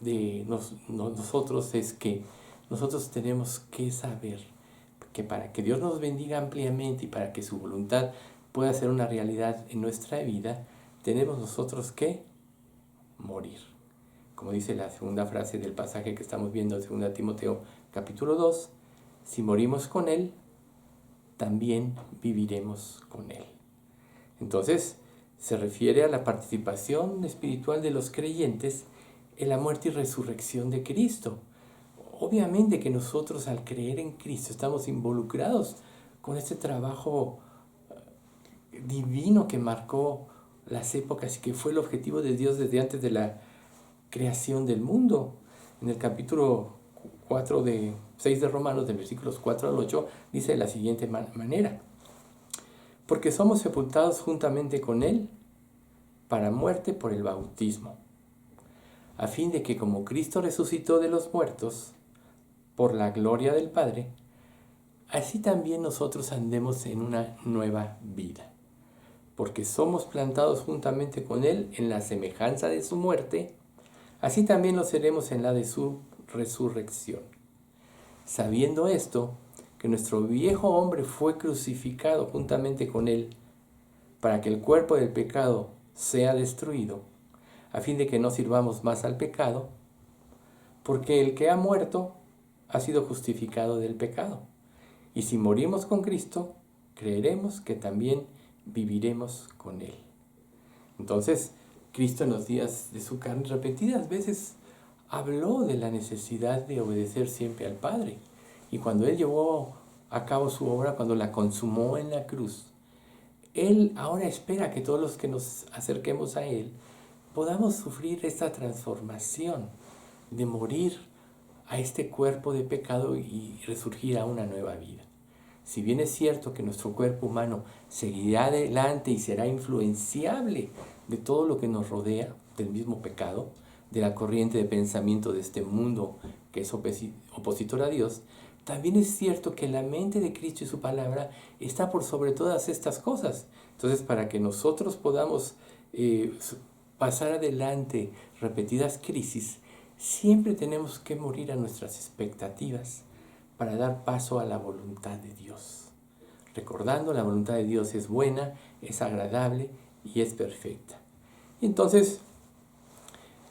de nosotros es que nosotros tenemos que saber que para que Dios nos bendiga ampliamente y para que su voluntad pueda ser una realidad en nuestra vida, tenemos nosotros que morir. Como dice la segunda frase del pasaje que estamos viendo en 2 Timoteo capítulo 2, si morimos con Él, también viviremos con Él. Entonces, se refiere a la participación espiritual de los creyentes en la muerte y resurrección de Cristo. Obviamente que nosotros, al creer en Cristo, estamos involucrados con este trabajo divino que marcó las épocas y que fue el objetivo de Dios desde antes de la creación del mundo. En el capítulo 6 de Romanos, de versículos 4 al 8, dice de la siguiente manera: porque somos sepultados juntamente con Él para muerte por el bautismo, a fin de que como Cristo resucitó de los muertos por la gloria del Padre, así también nosotros andemos en una nueva vida. Porque somos plantados juntamente con Él en la semejanza de su muerte, así también lo seremos en la de su resurrección. Sabiendo esto, que nuestro viejo hombre fue crucificado juntamente con Él, para que el cuerpo del pecado sea destruido, a fin de que no sirvamos más al pecado, porque el que ha muerto ha sido justificado del pecado. Y si morimos con Cristo, creeremos que también viviremos con Él. Entonces, Cristo en los días de su carne repetidas veces habló de la necesidad de obedecer siempre al Padre. Y cuando Él llevó a cabo su obra, cuando la consumó en la cruz, Él ahora espera que todos los que nos acerquemos a Él podamos sufrir esta transformación de morir a este cuerpo de pecado y resurgir a una nueva vida. Si bien es cierto que nuestro cuerpo humano seguirá adelante y será influenciable de todo lo que nos rodea, del mismo pecado, de la corriente de pensamiento de este mundo que es opositor a Dios, también es cierto que la mente de Cristo y su palabra está por sobre todas estas cosas. Entonces, para que nosotros podamos pasar adelante repetidas crisis, siempre tenemos que morir a nuestras expectativas para dar paso a la voluntad de Dios. Recordando, la voluntad de Dios es buena, es agradable y es perfecta. Y entonces,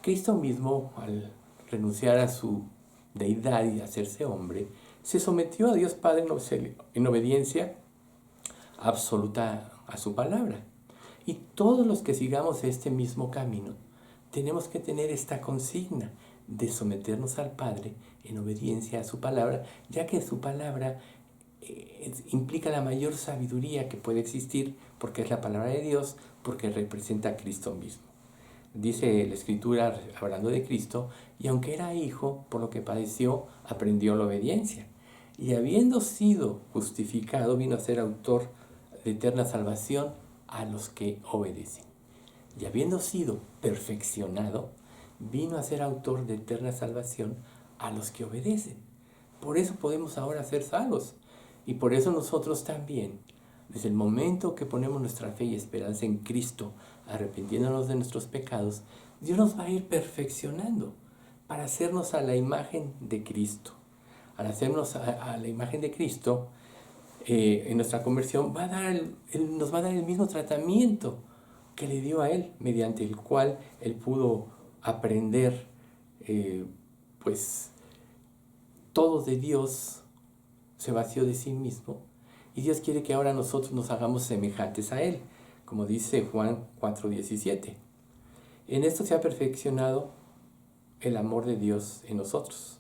Cristo mismo, al renunciar a su deidad y hacerse hombre, se sometió a Dios Padre en obediencia absoluta a su palabra. Y todos los que sigamos este mismo camino, tenemos que tener esta consigna de someternos al Padre en obediencia a su palabra, ya que su palabra implica la mayor sabiduría que puede existir, porque es la palabra de Dios, porque representa a Cristo mismo. Dice la Escritura, hablando de Cristo: y aunque era hijo, por lo que padeció, aprendió la obediencia. Y habiendo sido justificado, vino a ser autor de eterna salvación a los que obedecen. Y habiendo sido perfeccionado, vino a ser autor de eterna salvación a los que obedecen. Por eso podemos ahora ser salvos. Y por eso nosotros también, desde el momento que ponemos nuestra fe y esperanza en Cristo, arrepintiéndonos de nuestros pecados, Dios nos va a ir perfeccionando para hacernos a la imagen de Cristo. Al hacernos a la imagen de Cristo, en nuestra conversión nos va a dar el mismo tratamiento que le dio a Él, mediante el cual Él pudo aprender pues todo de Dios, se vació de sí mismo, y Dios quiere que ahora nosotros nos hagamos semejantes a Él, como dice Juan 4:17. En esto se ha perfeccionado el amor de Dios en nosotros,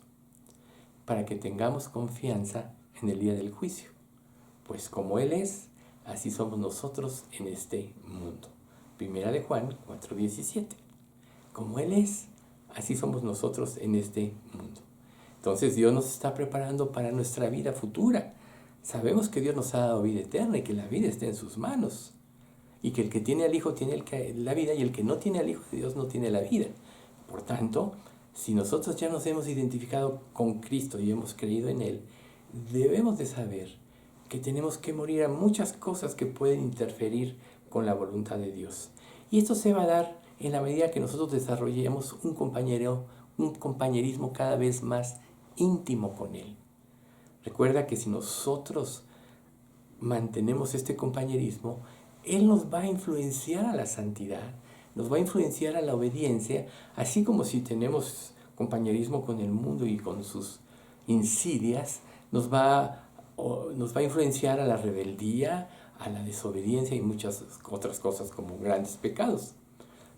para que tengamos confianza en el día del juicio, pues como Él es, así somos nosotros en este mundo. Primera de Juan 4:17. Como Él es, así somos nosotros en este mundo. Entonces Dios nos está preparando para nuestra vida futura. Sabemos que Dios nos ha dado vida eterna y que la vida está en sus manos. Y que el que tiene al Hijo tiene la vida, y el que no tiene al Hijo de Dios no tiene la vida. Por tanto, si nosotros ya nos hemos identificado con Cristo y hemos creído en Él, debemos de saber que tenemos que morir a muchas cosas que pueden interferir con la voluntad de Dios. Y esto se va a dar en la medida que nosotros desarrollemos un compañerismo cada vez más íntimo con Él. Recuerda que si nosotros mantenemos este compañerismo, Él nos va a influenciar a la santidad, nos va a influenciar a la obediencia, así como si tenemos compañerismo con el mundo y con sus insidias, nos va a influenciar a la rebeldía, a la desobediencia y muchas otras cosas como grandes pecados.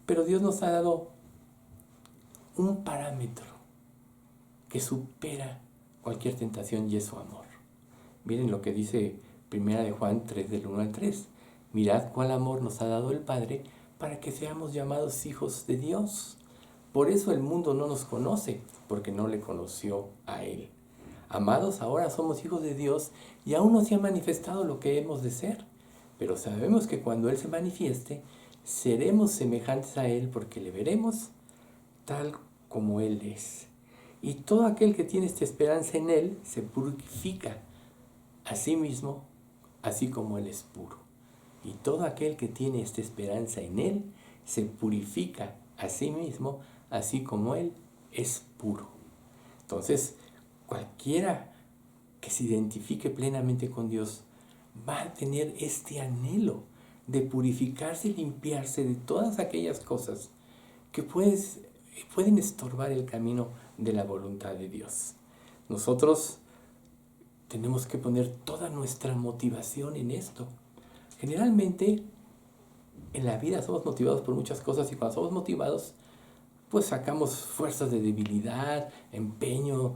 Pero Dios nos ha dado un parámetro que supera cualquier tentación, y es su amor. Miren lo que dice Primera de Juan 3, del 1 al 3. Mirad cuál amor nos ha dado el Padre para que seamos llamados hijos de Dios. Por eso el mundo no nos conoce, porque no le conoció a Él. Amados, ahora somos hijos de Dios y aún no se ha manifestado lo que hemos de ser. Pero sabemos que cuando Él se manifieste, seremos semejantes a Él porque le veremos tal como Él es. Y todo aquel que tiene esta esperanza en Él se purifica a sí mismo, así como Él es puro. Y todo aquel que tiene esta esperanza en Él se purifica a sí mismo, así como Él es puro. Entonces, cualquiera que se identifique plenamente con Dios va a tener este anhelo de purificarse y limpiarse de todas aquellas cosas que pueden estorbar el camino de la voluntad de Dios. Nosotros tenemos que poner toda nuestra motivación en esto. Generalmente en la vida somos motivados por muchas cosas y cuando somos motivados pues sacamos fuerzas de debilidad, empeño,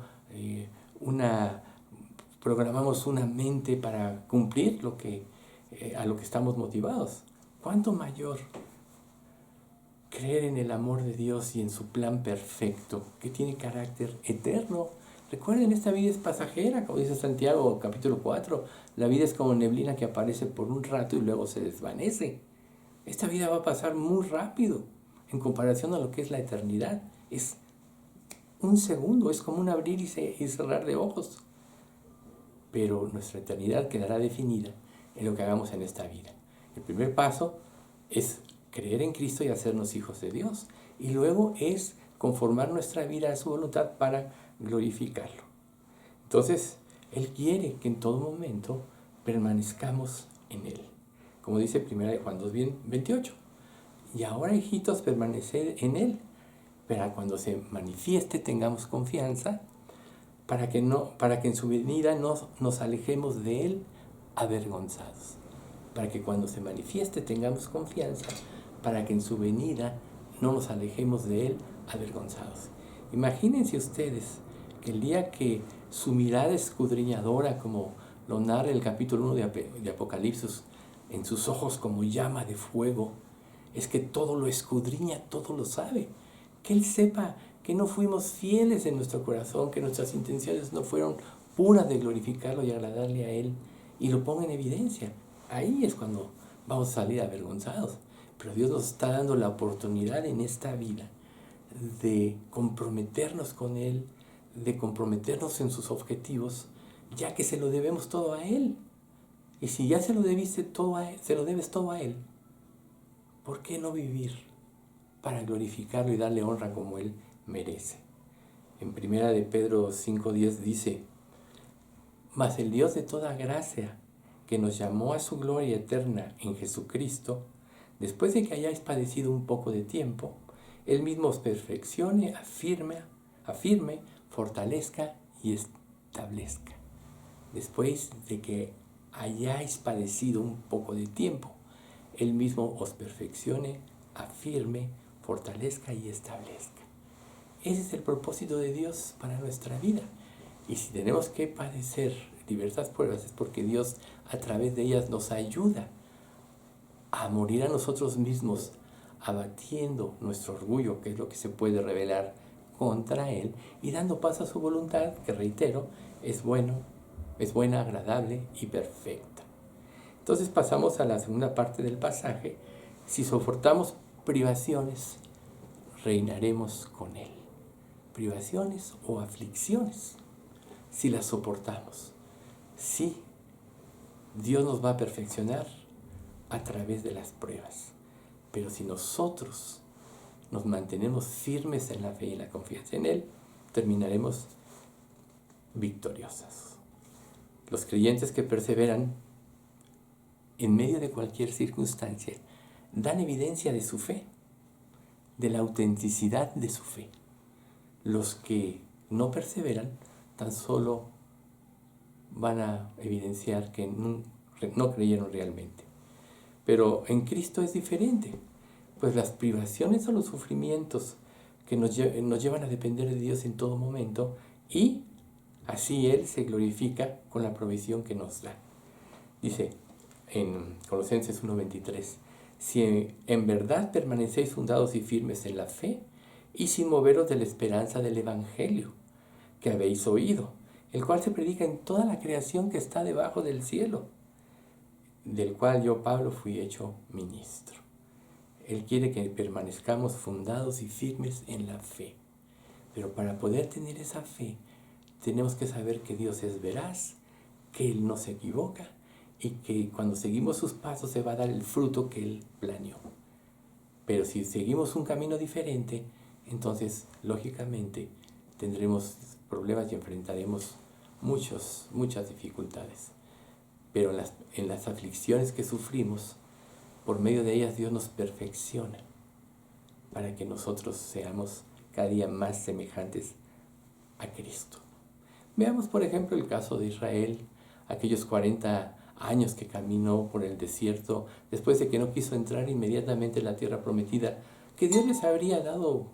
programamos una mente para cumplir a lo que estamos motivados. ¿Cuánto mayor creer en el amor de Dios y en su plan perfecto, que tiene carácter eterno? Recuerden, esta vida es pasajera, como dice Santiago capítulo 4. La vida es como neblina que aparece por un rato y luego se desvanece. Esta vida va a pasar muy rápido en comparación a lo que es la eternidad. Es un segundo, es como un abrir y cerrar de ojos. Pero nuestra eternidad quedará definida en lo que hagamos en esta vida. El primer paso es creer en Cristo y hacernos hijos de Dios. Y luego es conformar nuestra vida a su voluntad para glorificarlo. Entonces, Él quiere que en todo momento permanezcamos en Él. Como dice 1 Juan 2:28. Y ahora, hijitos, permaneced en Él, para cuando se manifieste tengamos confianza, para que en su venida nos alejemos de Él avergonzados. Para que cuando se manifieste tengamos confianza, para que en su venida no nos alejemos de Él avergonzados. Imagínense ustedes que el día que su mirada escudriñadora, como lo narra el capítulo 1 de Apocalipsis, en sus ojos como llama de fuego, es que todo lo escudriña, todo lo sabe. Que Él sepa que no fuimos fieles en nuestro corazón, que nuestras intenciones no fueron puras de glorificarlo y agradarle a Él, y lo ponga en evidencia. Ahí es cuando vamos a salir avergonzados. Pero Dios nos está dando la oportunidad en esta vida de comprometernos con Él, de comprometernos en sus objetivos, ya que se lo debemos todo a Él. Y si ya se lo debes todo a Él, ¿por qué no vivir para glorificarlo y darle honra como Él merece? En 1 de Pedro 5:10 dice: mas el Dios de toda gracia, que nos llamó a su gloria eterna en Jesucristo, después de que hayáis padecido un poco de tiempo, Él mismo os perfeccione, afirme, fortalezca y establezca. Después de que hayáis padecido un poco de tiempo, Él mismo os perfeccione, afirme, fortalezca y establezca. Ese es el propósito de Dios para nuestra vida. Y si tenemos que padecer diversas pruebas es porque Dios a través de ellas nos ayuda a morir a nosotros mismos, abatiendo nuestro orgullo, que es lo que se puede rebelar contra Él, y dando paso a su voluntad, que reitero, es buena, agradable y perfecta. Entonces pasamos a la segunda parte del pasaje. Si soportamos privaciones, reinaremos con Él. Privaciones o aflicciones, si las soportamos. Sí, Dios nos va a perfeccionar a través de las pruebas. Pero si nosotros nos mantenemos firmes en la fe y la confianza en Él, terminaremos victoriosos. Los creyentes que perseveran en medio de cualquier circunstancia dan evidencia de su fe, de la autenticidad de su fe. Los que no perseveran tan solo van a evidenciar que no creyeron realmente. Pero en Cristo es diferente, pues las privaciones o los sufrimientos que nos llevan a depender de Dios en todo momento, y así Él se glorifica con la provisión que nos da. Dice en Colosenses 1:23, si en verdad permanecéis fundados y firmes en la fe, y sin moveros de la esperanza del Evangelio que habéis oído, el cual se predica en toda la creación que está debajo del cielo, del cual yo, Pablo, fui hecho ministro. Él quiere que permanezcamos fundados y firmes en la fe. Pero para poder tener esa fe, tenemos que saber que Dios es veraz, que Él no se equivoca y que cuando seguimos sus pasos se va a dar el fruto que Él planeó. Pero si seguimos un camino diferente, entonces, lógicamente, tendremos problemas y enfrentaremos muchas dificultades. Pero en las aflicciones que sufrimos, por medio de ellas Dios nos perfecciona para que nosotros seamos cada día más semejantes a Cristo. Veamos, por ejemplo, el caso de Israel, aquellos 40 años que caminó por el desierto, después de que no quiso entrar inmediatamente en la tierra prometida, que Dios les habría dado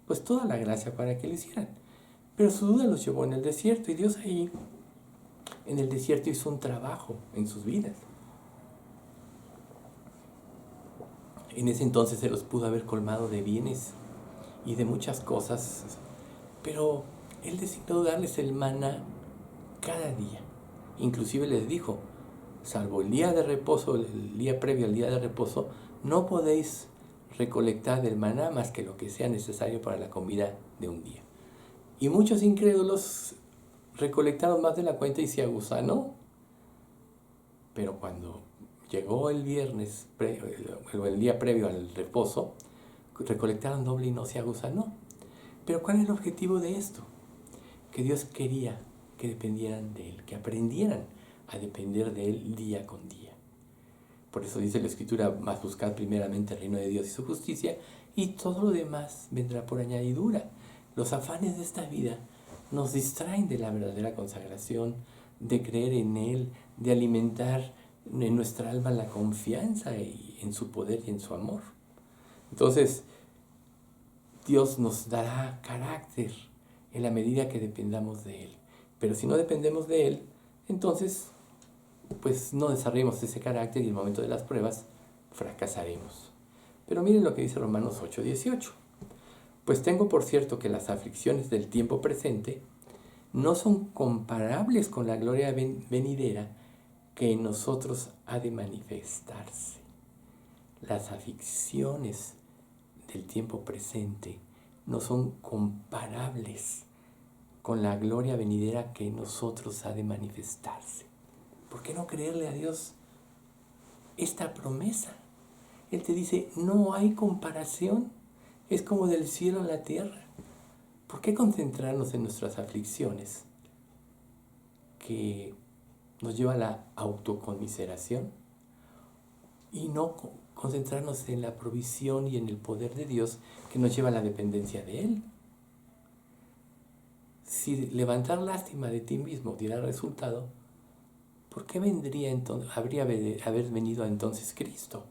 pues toda la gracia para que lo hicieran. Pero su duda los llevó en el desierto, y Dios ahí, en el desierto, hizo un trabajo en sus vidas. En ese entonces se los pudo haber colmado de bienes y de muchas cosas, pero Él decidió darles el maná cada día. Inclusive les dijo, salvo el día de reposo, el día previo al día de reposo, no podéis recolectar del maná más que lo que sea necesario para la comida de un día. Y muchos incrédulos recolectaron más de la cuenta y se agusanó. Pero cuando llegó el viernes, el día previo al reposo, recolectaron doble y no se agusanó. Pero ¿cuál es el objetivo de esto? Que Dios quería que dependieran de Él, que aprendieran a depender de Él día con día. Por eso dice la Escritura, más buscad primeramente el reino de Dios y su justicia, y todo lo demás vendrá por añadidura. Los afanes de esta vida nos distraen de la verdadera consagración, de creer en Él, de alimentar en nuestra alma la confianza en su poder y en su amor. Entonces, Dios nos dará carácter en la medida que dependamos de Él. Pero si no dependemos de Él, entonces pues no desarrollemos ese carácter y en el momento de las pruebas fracasaremos. Pero miren lo que dice Romanos 8:18. Pues tengo por cierto que las aflicciones del tiempo presente no son comparables con la gloria venidera que en nosotros ha de manifestarse. Las aflicciones del tiempo presente no son comparables con la gloria venidera que en nosotros ha de manifestarse. ¿Por qué no creerle a Dios esta promesa? Él te dice, no hay comparación, es como del cielo a la tierra. ¿Por qué concentrarnos en nuestras aflicciones que nos lleva a la autoconmiseración y no concentrarnos en la provisión y en el poder de Dios que nos lleva a la dependencia de Él? Si levantar lástima de ti mismo diera resultado, ¿por qué habría de haber venido entonces Cristo?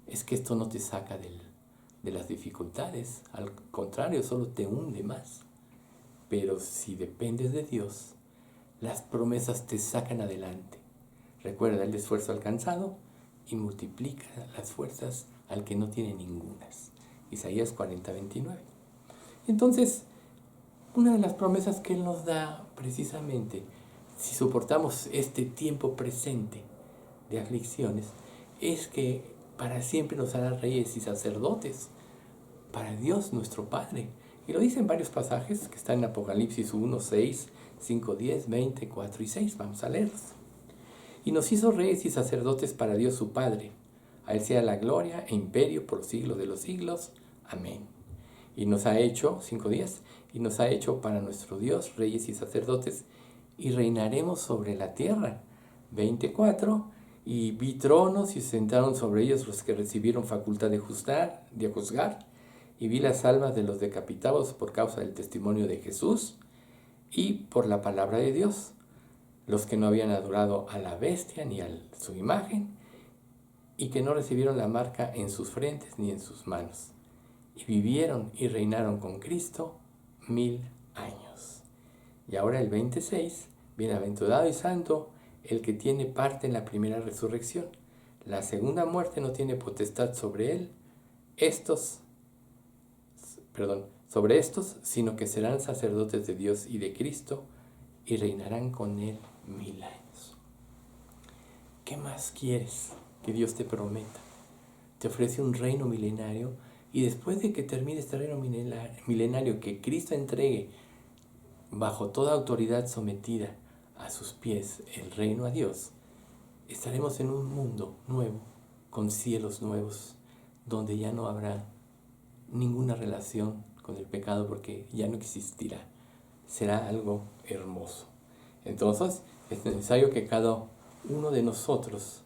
Es que esto no te saca de las dificultades, al contrario, solo te hunde más. Pero si dependes de Dios, las promesas te sacan adelante. Recuerda el esfuerzo alcanzado y multiplica las fuerzas al que no tiene ningunas. Isaías 40:29. Entonces, una de las promesas que Él nos da precisamente, si soportamos este tiempo presente de aflicciones, es que para siempre nos hará reyes y sacerdotes para Dios nuestro Padre. Y lo dice en varios pasajes que están en Apocalipsis 1, 6, 5, 10, 20, 4 y 6. Vamos a leerlos. Y nos hizo reyes y sacerdotes para Dios su Padre. A Él sea la gloria e imperio por los siglos de los siglos. Amén. Y nos ha hecho, 5:10, y nos ha hecho para nuestro Dios reyes y sacerdotes, y reinaremos sobre la tierra. 24, y vi tronos y se sentaron sobre ellos los que recibieron facultad de juzgar, y vi las almas de los decapitados por causa del testimonio de Jesús y por la palabra de Dios, los que no habían adorado a la bestia ni a su imagen, y que no recibieron la marca en sus frentes ni en sus manos, y vivieron y reinaron con Cristo 1000 años. Y ahora el 26, bienaventurado y santo el que tiene parte en la primera resurrección. La segunda muerte no tiene potestad sobre él. Estos sobre estos, sino que serán sacerdotes de Dios y de Cristo y reinarán con Él 1000 años. ¿Qué más quieres que Dios te prometa? Te ofrece un reino milenario y después de que termine este reino milenario que Cristo entregue bajo toda autoridad sometida a sus pies el reino a Dios, estaremos en un mundo nuevo, con cielos nuevos, donde ya no habrá ninguna relación con el pecado porque ya no existirá. Será algo hermoso. Entonces es necesario que cada uno de nosotros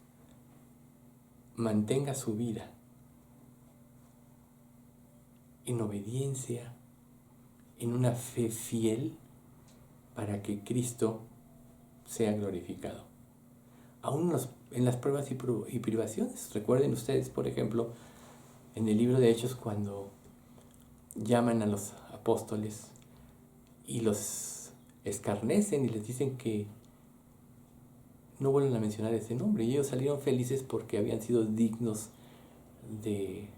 mantenga su vida en obediencia, en una fe fiel, para que Cristo sea glorificado. Aún en las pruebas y privaciones. Recuerden ustedes, por ejemplo, en el libro de Hechos, cuando llaman a los apóstoles y los escarnecen y les dicen que no vuelven a mencionar ese nombre. Y ellos salieron felices porque habían sido dignos de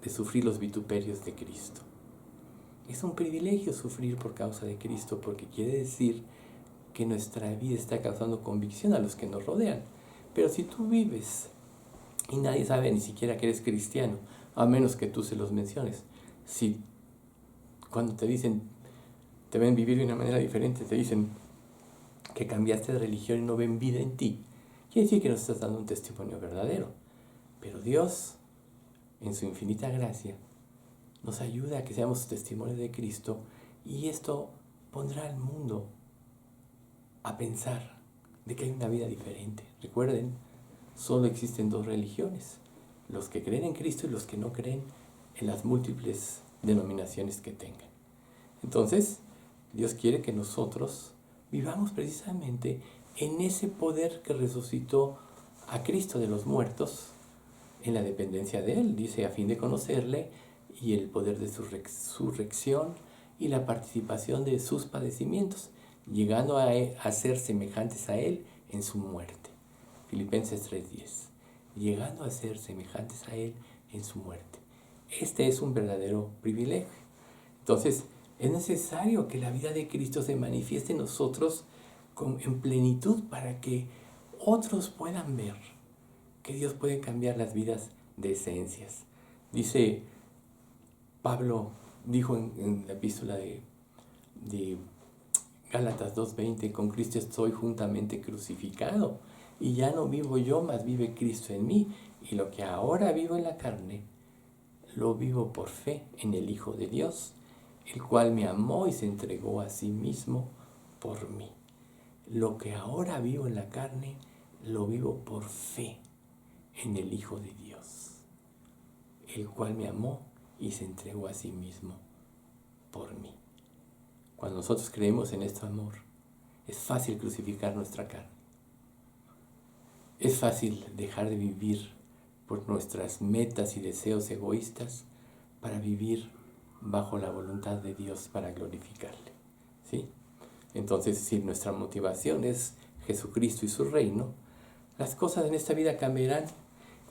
sufrir los vituperios de Cristo. Es un privilegio sufrir por causa de Cristo, porque quiere decir que nuestra vida está causando convicción a los que nos rodean. Pero si tú vives y nadie sabe ni siquiera que eres cristiano, a menos que tú se los menciones, si cuando te dicen, te ven vivir de una manera diferente, te dicen que cambiaste de religión y no ven vida en ti, quiere decir que no estás dando un testimonio verdadero. Pero Dios, en su infinita gracia, nos ayuda a que seamos testimonios de Cristo, y esto pondrá al mundo a pensar de que hay una vida diferente. Recuerden, solo existen dos religiones: los que creen en Cristo y los que no creen en las múltiples denominaciones que tengan. Entonces, Dios quiere que nosotros vivamos precisamente en ese poder que resucitó a Cristo de los muertos, en la dependencia de Él, dice, a fin de conocerle y el poder de su resurrección y la participación de sus padecimientos, llegando a ser semejantes a Él en su muerte. Filipenses 3:10. Llegando a ser semejantes a Él en su muerte. Este es un verdadero privilegio. Entonces, es necesario que la vida de Cristo se manifieste en nosotros en plenitud, para que otros puedan ver que Dios puede cambiar las vidas de esencias. Dice Pablo, dijo en la epístola de Gálatas 2:20, con Cristo estoy juntamente crucificado, y ya no vivo yo, mas vive Cristo en mí, y lo que ahora vivo en la carne, lo vivo por fe en el Hijo de Dios, el cual me amó y se entregó a sí mismo por mí. Lo que ahora vivo en la carne, lo vivo por fe en el Hijo de Dios, el cual me amó y se entregó a sí mismo por mí. Cuando nosotros creemos en este amor, es fácil crucificar nuestra carne. Es fácil dejar de vivir por nuestras metas y deseos egoístas para vivir bajo la voluntad de Dios para glorificarle. ¿Sí? Entonces, si nuestra motivación es Jesucristo y su reino, las cosas en esta vida cambiarán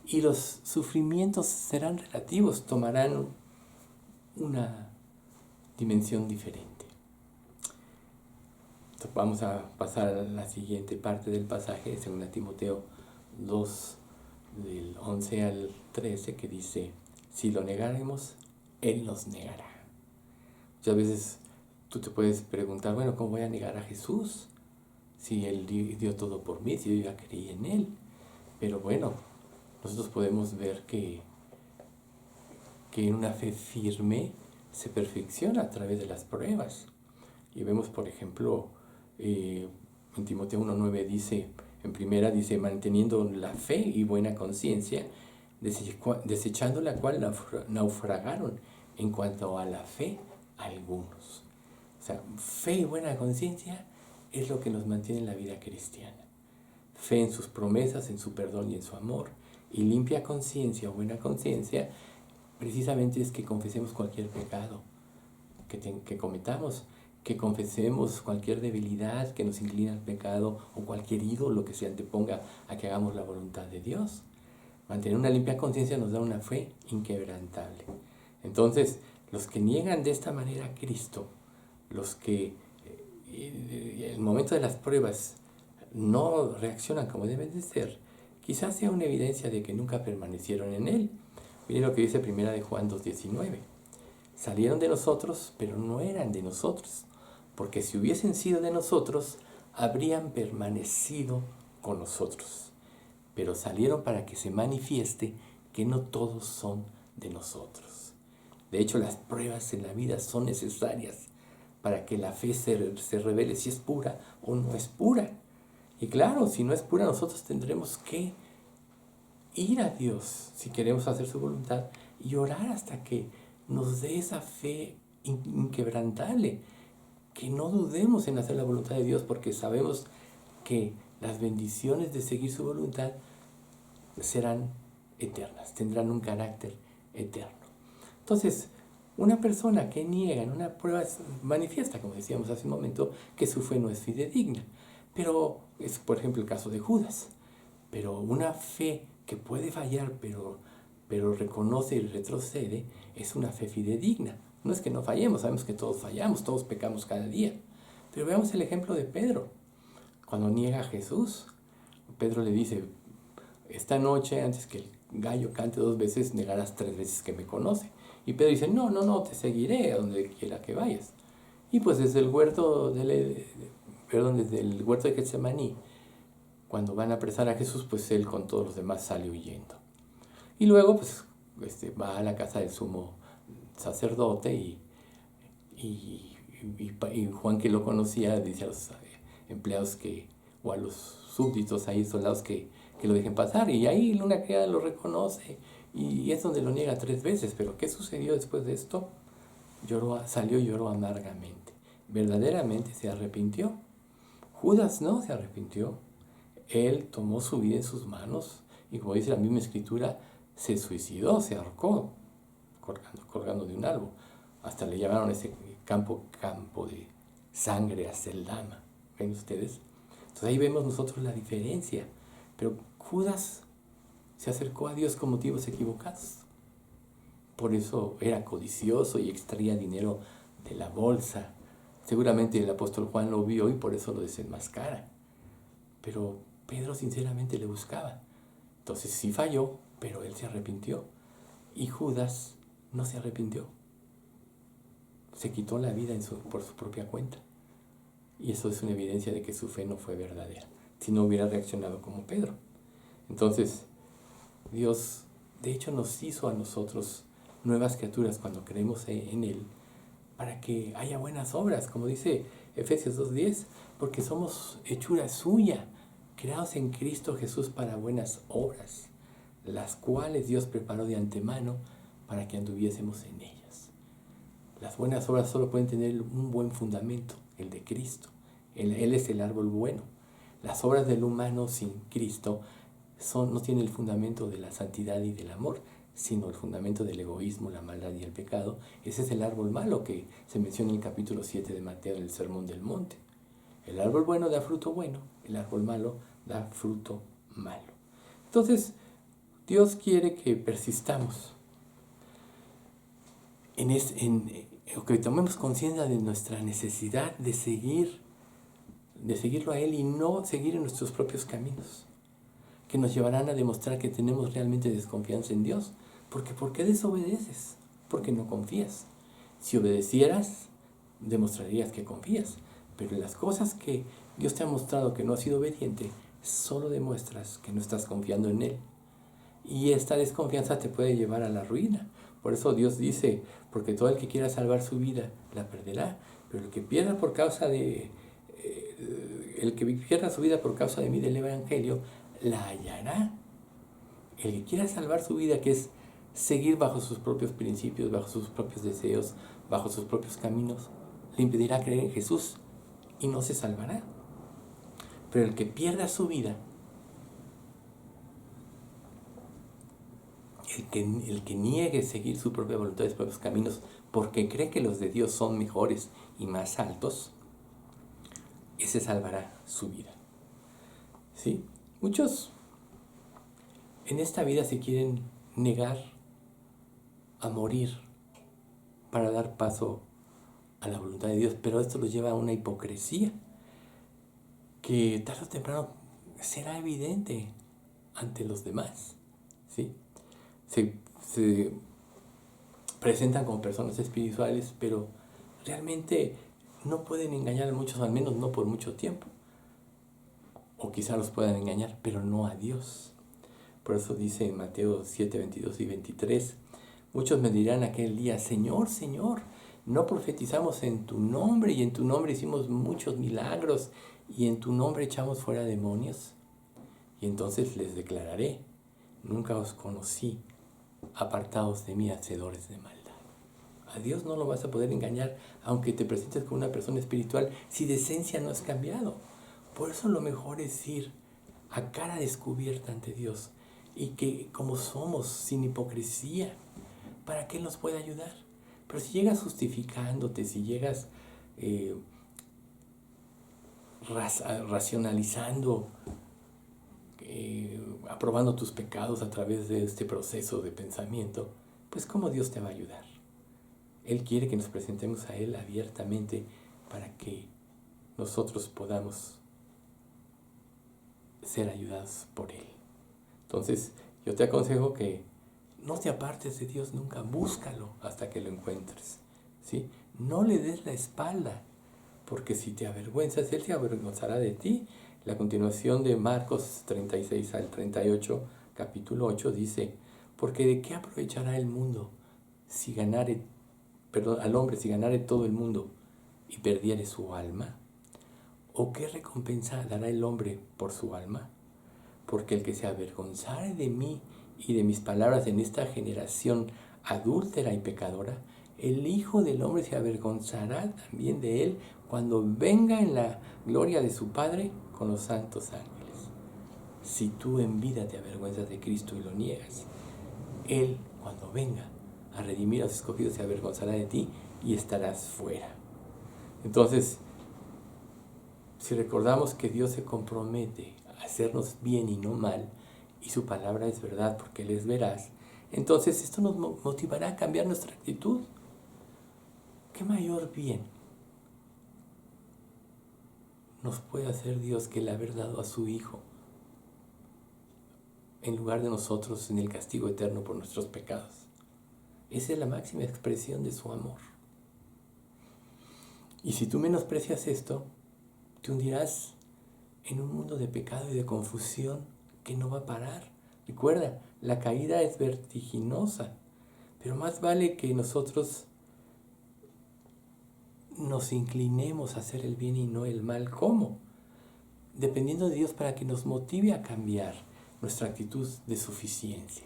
y los sufrimientos serán relativos, tomarán una dimensión diferente. Entonces, vamos a pasar a la siguiente parte del pasaje, 2 Timoteo 2, del 11 al 13, que dice: si lo negáremos, Él nos negará. Muchas veces tú te puedes preguntar, bueno, ¿cómo voy a negar a Jesús? Si Él dio todo por mí, si yo ya creí en Él. Pero bueno, nosotros podemos ver que en una fe firme se perfecciona a través de las pruebas. Y vemos, por ejemplo, en Timoteo 1:9 dice, en primera dice, manteniendo la fe y buena conciencia, desechando la cual naufragaron en cuanto a la fe algunos. O sea, fe y buena conciencia es lo que nos mantiene en la vida cristiana. Fe en sus promesas, en su perdón y en su amor. Y limpia conciencia o buena conciencia precisamente es que confesemos cualquier pecado que cometamos, que confesemos cualquier debilidad que nos inclina al pecado, o cualquier ídolo que se anteponga a que hagamos la voluntad de Dios. Mantener una limpia conciencia nos da una fe inquebrantable. Entonces, Los que niegan de esta manera a Cristo, los que en el momento de las pruebas no reaccionan como deben de ser, quizás sea una evidencia de que nunca permanecieron en Él. Miren lo que dice 1 de Juan 2:19. Salieron de nosotros, pero no eran de nosotros, porque si hubiesen sido de nosotros, habrían permanecido con nosotros. Pero salieron para que se manifieste que no todos son de nosotros. De hecho, las pruebas en la vida son necesarias para que la fe se revele si es pura o no es pura. Y claro, si no es pura, nosotros tendremos que ir a Dios si queremos hacer su voluntad y orar hasta que nos dé esa fe inquebrantable, que no dudemos en hacer la voluntad de Dios, porque sabemos que las bendiciones de seguir su voluntad serán eternas, tendrán un carácter eterno. Entonces, una persona que niega en una prueba manifiesta, como decíamos hace un momento, que su fe no es fidedigna. Pero es, por ejemplo, el caso de Judas. Pero una fe que puede fallar, pero reconoce y retrocede, es una fe fidedigna. No es que no fallemos, sabemos que todos fallamos, todos pecamos cada día. Pero veamos el ejemplo de Pedro. Cuando niega a Jesús, Pedro le dice, esta noche, antes que el gallo cante 2 veces, negarás 3 veces que me conoce. Y Pedro dice, no, te seguiré a donde quiera que vayas. Y pues desde el huerto desde el huerto de Getsemaní, cuando van a apresar a Jesús, pues él con todos los demás sale huyendo. Y luego pues va a la casa del sumo sacerdote y Juan, que lo conocía, dice a los empleados o a los súbditos ahí, soldados que lo dejen pasar. Y ahí una criada lo reconoce y es donde lo niega 3 veces. Pero ¿qué sucedió después de esto? Salió y lloró amargamente. Verdaderamente se arrepintió. Judas no se arrepintió. Él tomó su vida en sus manos y, como dice la misma escritura, se suicidó, se ahorcó, colgando de un árbol. Hasta le llamaron ese campo de sangre a Celdama. ¿Ven ustedes? Entonces ahí vemos nosotros la diferencia. Pero Judas se acercó a Dios con motivos equivocados. Por eso era codicioso y extraía dinero de la bolsa. Seguramente el apóstol Juan lo vio y por eso lo desenmascara. Pero Pedro sinceramente le buscaba. Entonces sí falló, pero él se arrepintió. Y Judas no se arrepintió. Se quitó la vida por su propia cuenta. Y eso es una evidencia de que su fe no fue verdadera, si no hubiera reaccionado como Pedro. Entonces, Dios, de hecho, nos hizo a nosotros nuevas criaturas cuando creemos en Él, para que haya buenas obras, como dice Efesios 2:10, porque somos hechura suya, creados en Cristo Jesús para buenas obras, las cuales Dios preparó de antemano para que anduviésemos en ellas. Las buenas obras solo pueden tener un buen fundamento, el de Cristo. Él es el árbol bueno. Las obras del humano sin Cristo no tienen el fundamento de la santidad y del amor, sino el fundamento del egoísmo, la maldad y el pecado. Ese es el árbol malo que se menciona en el capítulo 7 de Mateo, en el Sermón del Monte. El árbol bueno da fruto bueno, el árbol malo da fruto malo. Entonces, Dios quiere que persistamos que tomemos conciencia de nuestra necesidad de seguirlo a Él y no seguir en nuestros propios caminos, que nos llevarán a demostrar que tenemos realmente desconfianza en Dios. Porque ¿por qué desobedeces? Porque no confías. Si obedecieras, demostrarías que confías. Pero en las cosas que Dios te ha mostrado que no has sido obediente, solo demuestras que no estás confiando en Él. Y esta desconfianza te puede llevar a la ruina. Por eso Dios dice, porque todo el que quiera salvar su vida la perderá, pero el que pierda su vida por causa de mí del Evangelio, la hallará. El que quiera salvar su vida, que es seguir bajo sus propios principios, bajo sus propios deseos, bajo sus propios caminos, le impedirá creer en Jesús y no se salvará. Pero el que pierda su vida, el que niegue seguir su propia voluntad y sus propios caminos porque cree que los de Dios son mejores y más altos, ese salvará su vida. ¿Sí? Muchos en esta vida se quieren negar a morir para dar paso a la voluntad de Dios, pero esto los lleva a una hipocresía que tarde o temprano será evidente ante los demás, ¿sí? Se presentan como personas espirituales, pero realmente no pueden engañar a muchos, al menos no por mucho tiempo. O quizá los puedan engañar, pero no a Dios. Por eso dice en Mateo 7, 22 y 23, muchos me dirán aquel día, Señor, Señor, ¿no profetizamos en tu nombre y en tu nombre hicimos muchos milagros y en tu nombre echamos fuera demonios? Y entonces les declararé, nunca os conocí, apartados de mí, hacedores de maldad. A Dios no lo vas a poder engañar, aunque te presentes como una persona espiritual, si de esencia no has cambiado. Por eso lo mejor es ir a cara descubierta ante Dios y que como somos, sin hipocresía, para que Él nos pueda ayudar. Pero si llegas justificándote, si llegas racionalizando, aprobando tus pecados a través de este proceso de pensamiento, pues ¿cómo Dios te va a ayudar? Él quiere que nos presentemos a Él abiertamente para que nosotros podamos ser ayudados por Él. Entonces, yo te aconsejo que no te apartes de Dios nunca, búscalo hasta que lo encuentres, ¿sí? No le des la espalda, porque si te avergüenzas, Él se avergonzará de ti. La continuación de Marcos 36 al 38, capítulo 8, dice, porque ¿de qué aprovechará el mundo si ganare, al hombre si ganare todo el mundo y perdiere su alma? ¿O qué recompensa dará el hombre por su alma? Porque el que se avergonzare de mí y de mis palabras en esta generación adúltera y pecadora, el Hijo del Hombre se avergonzará también de él cuando venga en la gloria de su Padre con los santos ángeles. Si tú en vida te avergüenzas de Cristo y lo niegas, Él, cuando venga a redimir a los escogidos, se avergonzará de ti y estarás fuera. Entonces, si recordamos que Dios se compromete a hacernos bien y no mal, y su palabra es verdad porque Él es veraz, entonces esto nos motivará a cambiar nuestra actitud. ¿Qué mayor bien nos puede hacer Dios que el haber dado a su Hijo en lugar de nosotros en el castigo eterno por nuestros pecados? Esa es la máxima expresión de su amor. Y si tú menosprecias esto, te hundirás en un mundo de pecado y de confusión que no va a parar. Recuerda, la caída es vertiginosa, pero más vale que nosotros nos inclinemos a hacer el bien y no el mal. ¿Cómo? Dependiendo de Dios para que nos motive a cambiar nuestra actitud de suficiencia.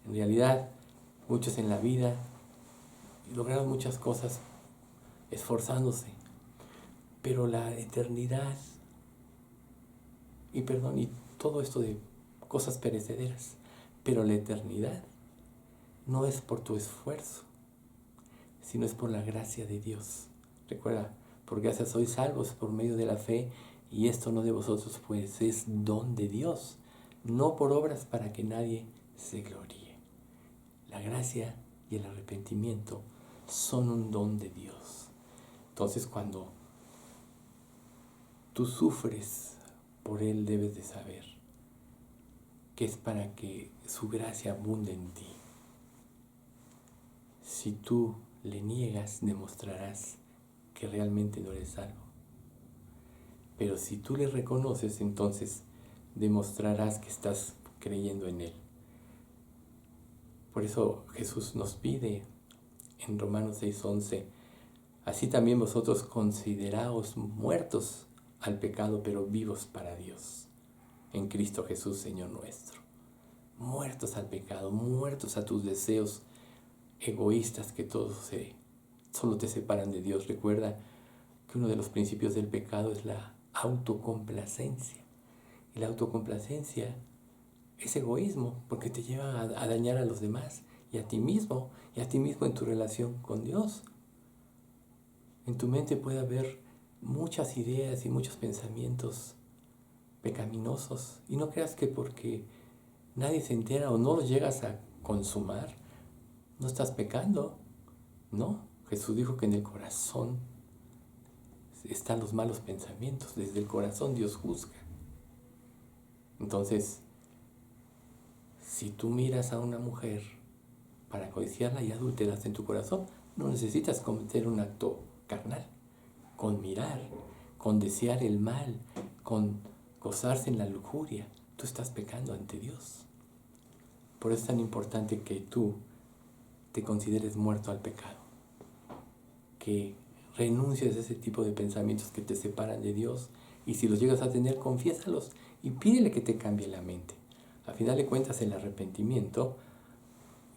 En realidad, muchos en la vida lograron muchas cosas esforzándose, pero la eternidad y todo esto de cosas perecederas, pero la eternidad no es por tu esfuerzo, sino es por la gracia de Dios. Recuerda, por gracia sois salvos por medio de la fe, y esto no de vosotros, pues es don de Dios, no por obras para que nadie se gloríe. La gracia y el arrepentimiento son un don de Dios. Entonces, cuando tú sufres por Él, debes de saber que es para que su gracia abunde en ti. Si tú le niegas, demostrarás que realmente no eres salvo. Pero si tú le reconoces, entonces demostrarás que estás creyendo en Él. Por eso Jesús nos pide en Romanos 6:11, así también vosotros consideraos muertos al pecado, pero vivos para Dios, en Cristo Jesús, Señor nuestro. Muertos al pecado, muertos a tus deseos egoístas que solo te separan de Dios. Recuerda que uno de los principios del pecado es la autocomplacencia. Y la autocomplacencia es egoísmo, porque te lleva a dañar a los demás y a ti mismo en tu relación con Dios. En tu mente puede haber muchas ideas y muchos pensamientos pecaminosos, y no creas que porque nadie se entera o no los llegas a consumar, no estás pecando. No, Jesús dijo que en el corazón están los malos pensamientos. Desde el corazón Dios juzga. Entonces, si tú miras a una mujer para codiciarla y adulteras en tu corazón, no necesitas cometer un acto carnal. Con mirar, con desear el mal, con gozarse en la lujuria, tú estás pecando ante Dios. Por eso es tan importante que tú te consideres muerto al pecado, que renuncies a ese tipo de pensamientos que te separan de Dios, y si los llegas a tener, confiésalos y pídele que te cambie la mente. A final de cuentas, el arrepentimiento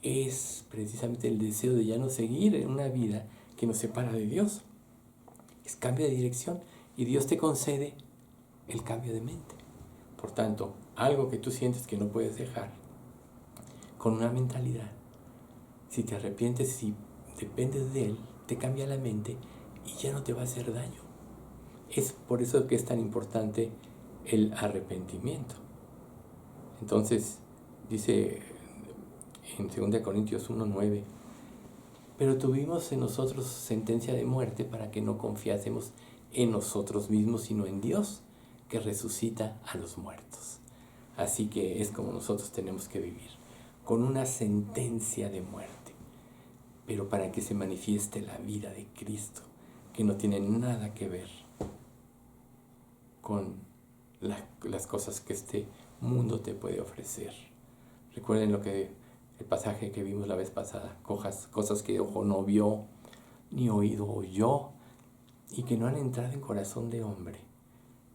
es precisamente el deseo de ya no seguir en una vida que nos separa de Dios. Es cambio de dirección, y Dios te concede el cambio de mente. Por tanto, algo que tú sientes que no puedes dejar, con una mentalidad, si te arrepientes, si dependes de Él, te cambia la mente y ya no te va a hacer daño. Es por eso que es tan importante el arrepentimiento. Entonces, dice en 2 Corintios 1:9, pero tuvimos en nosotros sentencia de muerte para que no confiásemos en nosotros mismos, sino en Dios, que resucita a los muertos. Así que es como nosotros tenemos que vivir, con una sentencia de muerte, pero para que se manifieste la vida de Cristo, que no tiene nada que ver con las cosas que este mundo te puede ofrecer. Recuerden el pasaje que vimos la vez pasada, cosas que ojo no vio, ni oído oyó, y que no han entrado en corazón de hombre.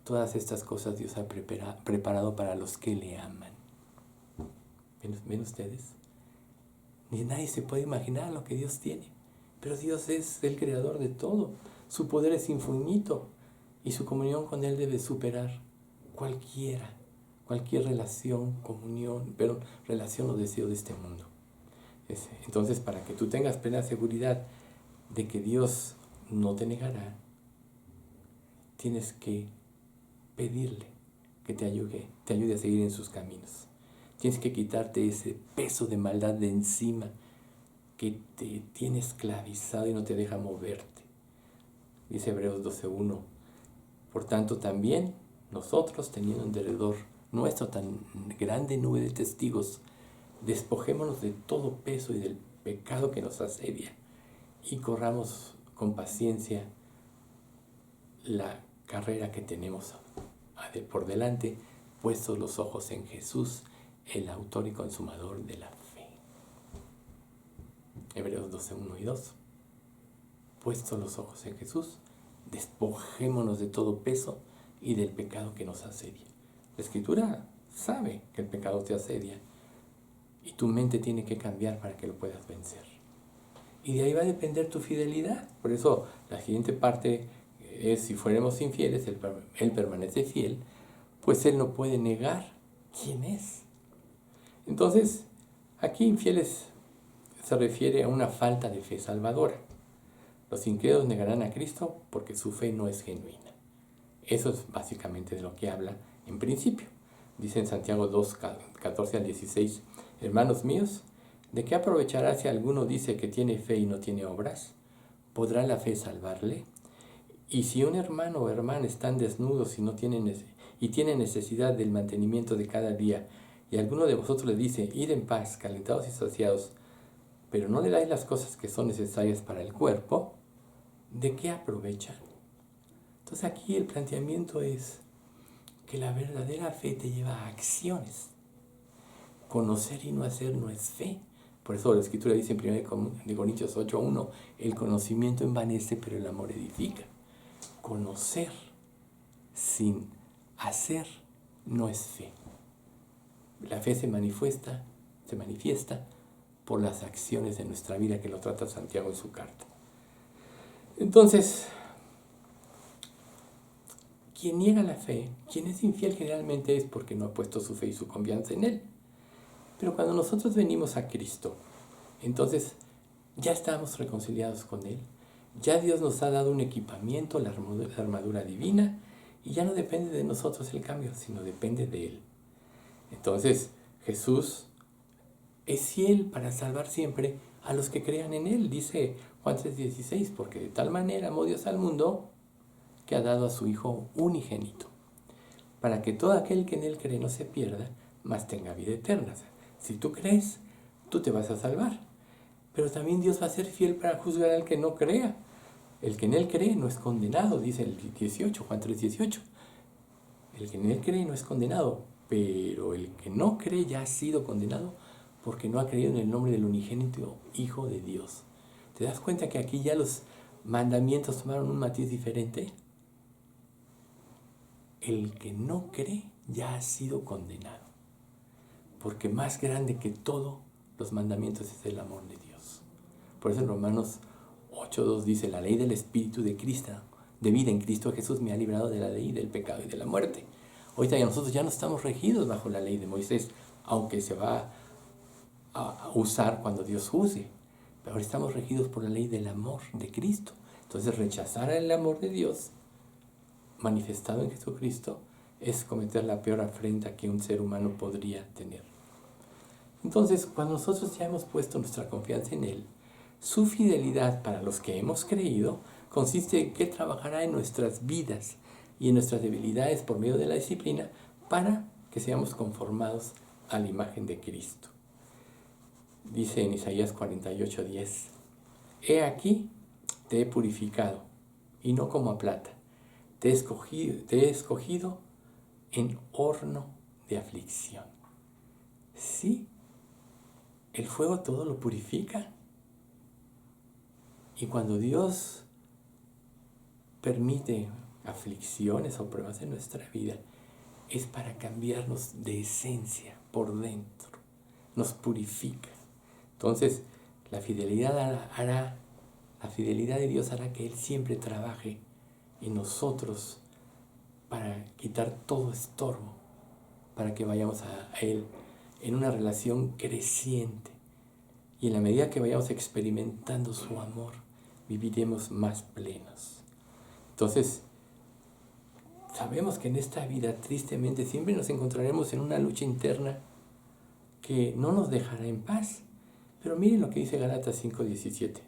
Todas estas cosas Dios ha preparado para los que le aman. ¿Ven ustedes? Ni nadie se puede imaginar lo que Dios tiene, pero Dios es el creador de todo. Su poder es infinito y su comunión con Él debe superar cualquier relación, relación o deseo de este mundo. Entonces, para que tú tengas plena seguridad de que Dios no te negará, tienes que pedirle que te ayude a seguir en sus caminos. Tienes que quitarte ese peso de maldad de encima que te tiene esclavizado y no te deja moverte. Dice Hebreos 12:1, por tanto también nosotros, teniendo en derredor nuestro tan grande nube de testigos, despojémonos de todo peso y del pecado que nos asedia, y corramos con paciencia la carrera que tenemos por delante, puestos los ojos en Jesús, el autor y consumador de la fe. Hebreos 12:1 y 2. Puestos los ojos en Jesús, despojémonos de todo peso y del pecado que nos asedia. La Escritura sabe que el pecado te asedia y tu mente tiene que cambiar para que lo puedas vencer. Y de ahí va a depender tu fidelidad. Por eso la siguiente parte es: si fuéramos infieles, Él permanece fiel, pues Él no puede negar quién es. Entonces, aquí infieles se refiere a una falta de fe salvadora. Los incrédulos negarán a Cristo porque su fe no es genuina. Eso es básicamente de lo que habla en principio. Dice en Santiago 2:14-16, hermanos míos, ¿de qué aprovechará si alguno dice que tiene fe y no tiene obras? ¿Podrá la fe salvarle? Y si un hermano o hermana están desnudos y tienen necesidad del mantenimiento de cada día, y alguno de vosotros le dice, id en paz, calentados y saciados, pero no le dais las cosas que son necesarias para el cuerpo, ¿de qué aprovechan? Entonces aquí el planteamiento es que la verdadera fe te lleva a acciones. Conocer y no hacer no es fe. Por eso la Escritura dice en 1 Corintios 8:1, el conocimiento envanece, pero el amor edifica. Conocer sin hacer no es fe. La fe se manifiesta por las acciones de nuestra vida, que lo trata Santiago en su carta. Entonces, quien niega la fe, quien es infiel generalmente es porque no ha puesto su fe y su confianza en Él. Pero cuando nosotros venimos a Cristo, entonces ya estamos reconciliados con Él. Ya Dios nos ha dado un equipamiento, la armadura divina, y ya no depende de nosotros el cambio, sino depende de Él. Entonces, Jesús es fiel para salvar siempre, a los que crean en Él. Dice Juan 3:16, porque de tal manera amó Dios al mundo que ha dado a su Hijo unigénito, para que todo aquel que en Él cree no se pierda, mas tenga vida eterna. O sea, si tú crees, tú te vas a salvar. Pero también Dios va a ser fiel para juzgar al que no crea. El que en Él cree no es condenado, dice el 18, Juan 3:18. El que en Él cree no es condenado, pero el que no cree ya ha sido condenado porque no ha creído en el nombre del unigénito Hijo de Dios. ¿Te das cuenta que aquí ya los mandamientos tomaron un matiz diferente? El que no cree ya ha sido condenado, porque más grande que todo los mandamientos es el amor de Dios. Por eso en Romanos 8:2 dice: la ley del Espíritu de Cristo, de vida en Cristo Jesús, me ha librado de la ley, del pecado y de la muerte. Ahorita ya nosotros ya no estamos regidos bajo la ley de Moisés, aunque se va a usar cuando Dios use. Pero ahora estamos regidos por la ley del amor de Cristo. Entonces rechazar el amor de Dios manifestado en Jesucristo es cometer la peor afrenta que un ser humano podría tener. Entonces, cuando nosotros ya hemos puesto nuestra confianza en Él, su fidelidad para los que hemos creído consiste en que trabajará en nuestras vidas y en nuestras debilidades por medio de la disciplina para que seamos conformados a la imagen de Cristo. Dice en Isaías 48:10: he aquí, te he purificado, y no como a plata. Te he escogido en horno de aflicción. Sí, el fuego todo lo purifica. Y cuando Dios permite aflicciones o pruebas en nuestra vida, es para cambiarnos de esencia por dentro. Nos purifica. Entonces, la fidelidad de Dios hará que Él siempre trabaje en nosotros para quitar todo estorbo, para que vayamos a Él en una relación creciente. Y en la medida que vayamos experimentando su amor, viviremos más plenos. Entonces, sabemos que en esta vida, tristemente, siempre nos encontraremos en una lucha interna que no nos dejará en paz. Pero miren lo que dice Gálatas 5:17.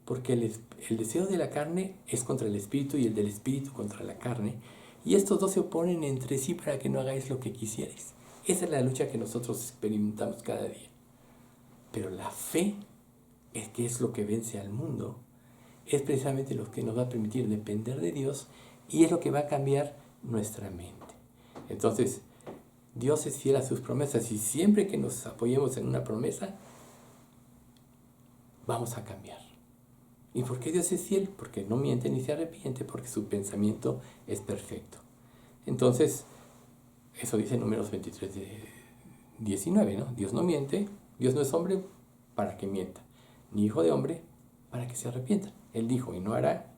Porque el deseo de la carne es contra el espíritu y el del espíritu contra la carne. Y estos dos se oponen entre sí para que no hagáis lo que quisierais. Esa es la lucha que nosotros experimentamos cada día. Pero la fe, que es lo que vence al mundo, es precisamente lo que nos va a permitir depender de Dios y es lo que va a cambiar nuestra mente. Entonces, Dios es fiel a sus promesas y siempre que nos apoyemos en una promesa, vamos a cambiar. ¿Y por qué Dios es fiel? Porque no miente ni se arrepiente, porque su pensamiento es perfecto. Entonces, eso dice Números 23:19, ¿no? Dios no miente, Dios no es hombre para que mienta, ni hijo de hombre para que se arrepienta. Él dijo y no hará,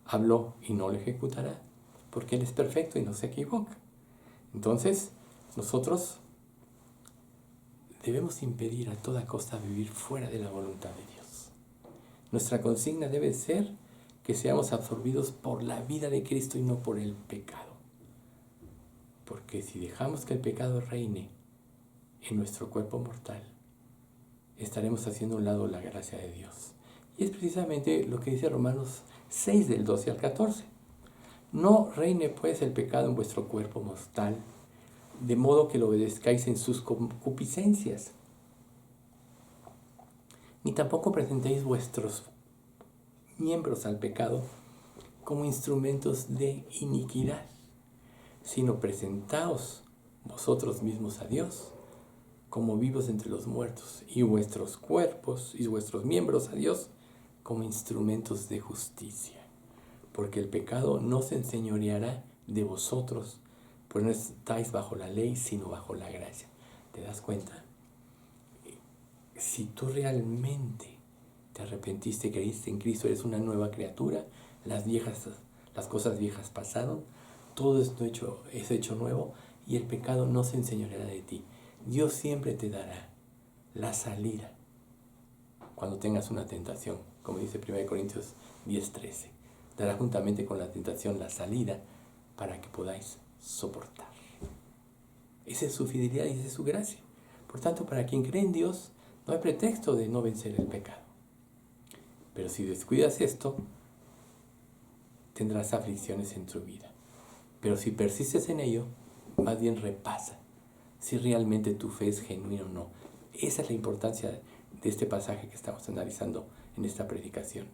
habló y no lo ejecutará, porque Él es perfecto y no se equivoca. Entonces, nosotros debemos impedir a toda costa vivir fuera de la voluntad de Dios. Nuestra consigna debe ser que seamos absorbidos por la vida de Cristo y no por el pecado. Porque si dejamos que el pecado reine en nuestro cuerpo mortal, estaremos haciendo a un lado la gracia de Dios. Y es precisamente lo que dice Romanos 6, del 12 al 14. No reine pues el pecado en vuestro cuerpo mortal, de modo que lo obedezcáis en sus concupiscencias. Ni tampoco presentéis vuestros miembros al pecado como instrumentos de iniquidad, sino presentaos vosotros mismos a Dios como vivos entre los muertos, y vuestros cuerpos y vuestros miembros a Dios como instrumentos de justicia. Porque el pecado no se enseñoreará de vosotros, pues no estáis bajo la ley, sino bajo la gracia. ¿Te das cuenta? Si tú realmente te arrepentiste, creíste en Cristo, eres una nueva criatura, las cosas viejas pasaron, todo esto es hecho nuevo y el pecado no se enseñoreará de ti. Dios siempre te dará la salida cuando tengas una tentación, como dice 1 Corintios 10:13. Dará juntamente con la tentación la salida para que podáis soportar. Esa es su fidelidad y esa es su gracia. Por tanto, para quien cree en Dios, No hay pretexto de no vencer el pecado. Pero si descuidas esto, tendrás aflicciones en tu vida. Pero si persistes en ello, más bien repasa si realmente tu fe es genuina o no. Esa es la importancia de este pasaje que estamos analizando en esta predicación.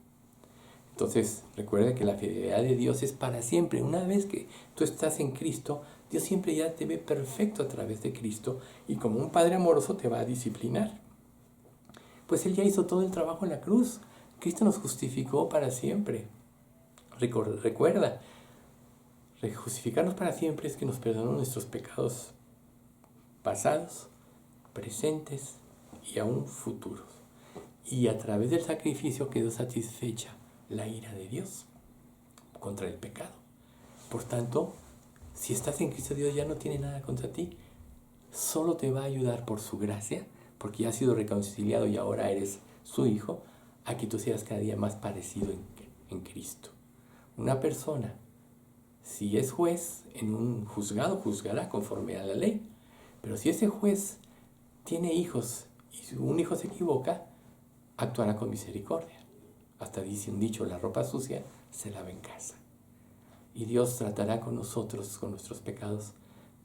Entonces, recuerda que la fidelidad de Dios es para siempre. Una vez que tú estás en Cristo, Dios siempre ya te ve perfecto a través de Cristo y como un Padre amoroso te va a disciplinar. Pues Él ya hizo todo el trabajo en la cruz. Cristo nos justificó para siempre. Recuerda, justificarnos para siempre es que nos perdonó nuestros pecados pasados, presentes y aún futuros. Y a través del sacrificio quedó satisfecha la ira de Dios contra el pecado. Por tanto, si estás en Cristo, Dios ya no tiene nada contra ti. Solo te va a ayudar por su gracia, porque ya has sido reconciliado y ahora eres su hijo, a que tú seas cada día más parecido en Cristo. Una persona, si es juez en un juzgado, juzgará conforme a la ley. Pero si ese juez tiene hijos y si un hijo se equivoca, actuará con misericordia. Hasta dice un dicho, la ropa sucia se lava en casa. Y Dios tratará con nosotros, con nuestros pecados,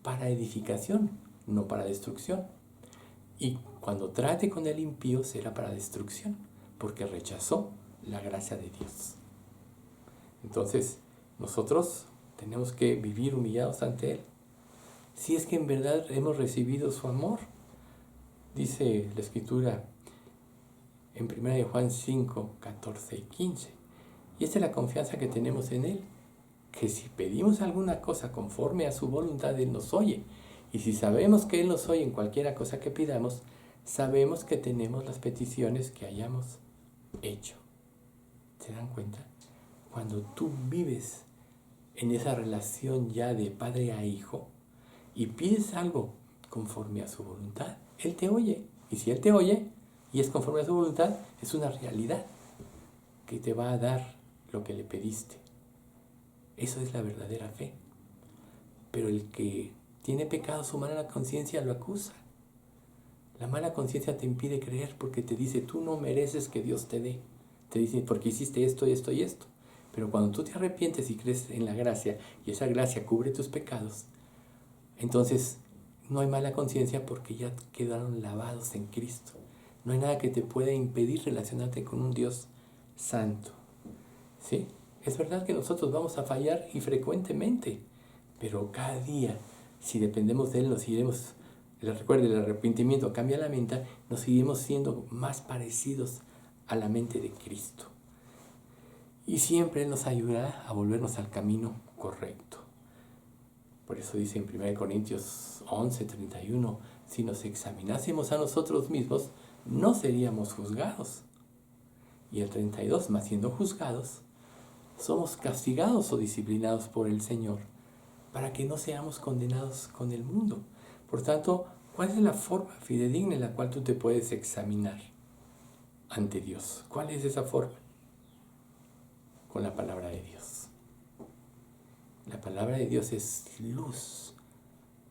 para edificación, no para destrucción. Y cuando trate con el impío será para destrucción, porque rechazó la gracia de Dios. Entonces, nosotros tenemos que vivir humillados ante Él. Si es que en verdad hemos recibido su amor, dice la Escritura en 1 Juan 5, 14 y 15. Y esta es la confianza que tenemos en Él, que si pedimos alguna cosa conforme a su voluntad, Él nos oye. Y si sabemos que Él nos oye en cualquiera cosa que pidamos, sabemos que tenemos las peticiones que hayamos hecho. ¿Se dan cuenta? Cuando tú vives en esa relación ya de padre a hijo y pides algo conforme a su voluntad, Él te oye. Y si Él te oye y es conforme a su voluntad, es una realidad que te va a dar lo que le pediste. Eso es la verdadera fe. Pero el que tiene pecado, su mala conciencia lo acusa. La mala conciencia te impide creer porque te dice, tú no mereces que Dios te dé. Te dice, porque hiciste esto, esto y esto. Pero cuando tú te arrepientes y crees en la gracia, y esa gracia cubre tus pecados, entonces no hay mala conciencia porque ya quedaron lavados en Cristo. No hay nada que te pueda impedir relacionarte con un Dios santo. ¿Sí? Es verdad que nosotros vamos a fallar y frecuentemente, pero cada día, si dependemos de Él, nos iremos, recuerde, el arrepentimiento cambia la mente, nos iremos siendo más parecidos a la mente de Cristo. Y siempre Él nos ayudará a volvernos al camino correcto. Por eso dice en 1 Corintios 11, 31, si nos examinásemos a nosotros mismos, no seríamos juzgados. Y el 32, más siendo juzgados, somos castigados o disciplinados por el Señor para que no seamos condenados con el mundo. Por tanto, ¿cuál es la forma fidedigna en la cual tú te puedes examinar ante Dios? ¿Cuál es esa forma? Con la palabra de Dios. La palabra de Dios es luz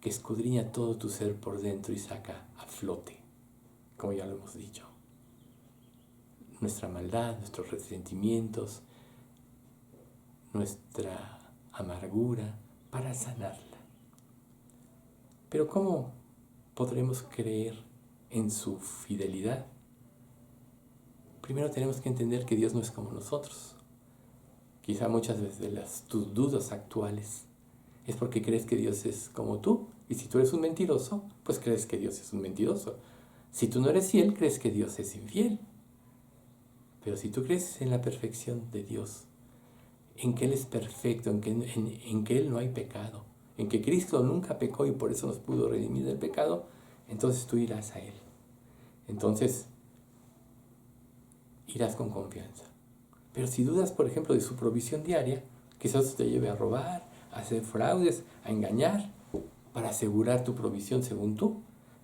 que escudriña todo tu ser por dentro y saca a flote, como ya lo hemos dicho, nuestra maldad, nuestros resentimientos, nuestra amargura, para sanarla. Pero ¿cómo podremos creer en su fidelidad? Primero tenemos que entender que Dios no es como nosotros. Quizá muchas veces de tus dudas actuales es porque crees que Dios es como tú. Y si tú eres un mentiroso, pues crees que Dios es un mentiroso. Si tú no eres fiel, crees que Dios es infiel. Pero si tú crees en la perfección de Dios, en que Él es perfecto, en que Él no hay pecado, en que Cristo nunca pecó y por eso nos pudo redimir del pecado, entonces tú irás a Él. Entonces, irás con confianza. Pero si dudas, por ejemplo, de su provisión diaria, quizás te lleve a robar, a hacer fraudes, a engañar, para asegurar tu provisión según tú.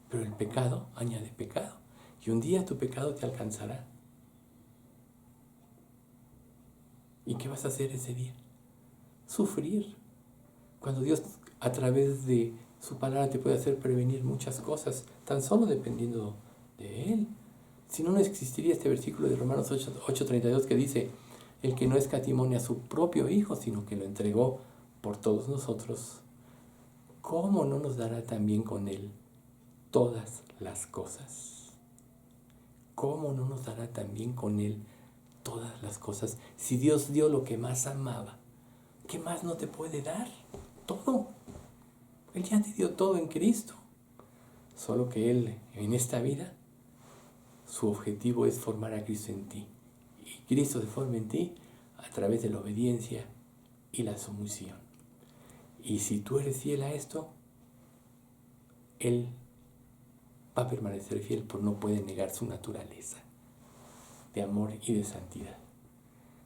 Pero el pecado añade pecado. Y un día tu pecado te alcanzará. ¿Y qué vas a hacer ese día? Sufrir. Cuando Dios, a través de su palabra, te puede hacer prevenir muchas cosas, tan solo dependiendo de Él. Si no, no existiría este versículo de Romanos 8:32 que dice: el que no escatimó a su propio Hijo, sino que lo entregó por todos nosotros, ¿cómo no nos dará también con Él todas las cosas? ¿Cómo no nos dará también con Él todas las cosas? Si Dios dio lo que más amaba, ¿qué más no te puede dar? Todo. Él ya te dio todo en Cristo. Solo que Él, en esta vida, su objetivo es formar a Cristo en ti. Y Cristo se forma en ti a través de la obediencia y la sumisión. Y si tú eres fiel a esto, Él va a permanecer fiel, porque no puede negar su naturaleza de amor y de santidad.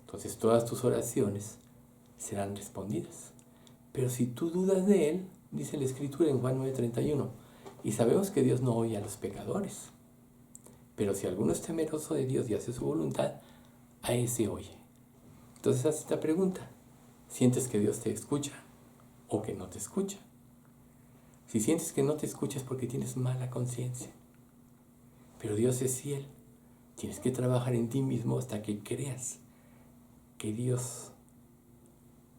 Entonces todas tus oraciones serán respondidas. Pero si tú dudas de Él, dice la Escritura en Juan 9:31, y sabemos que Dios no oye a los pecadores, pero si alguno es temeroso de Dios y hace su voluntad, a ese oye. Entonces haz esta pregunta: ¿sientes que Dios te escucha o que no te escucha? Si sientes que no te escucha es porque tienes mala conciencia. Pero Dios es fiel. Tienes que trabajar en ti mismo hasta que creas que Dios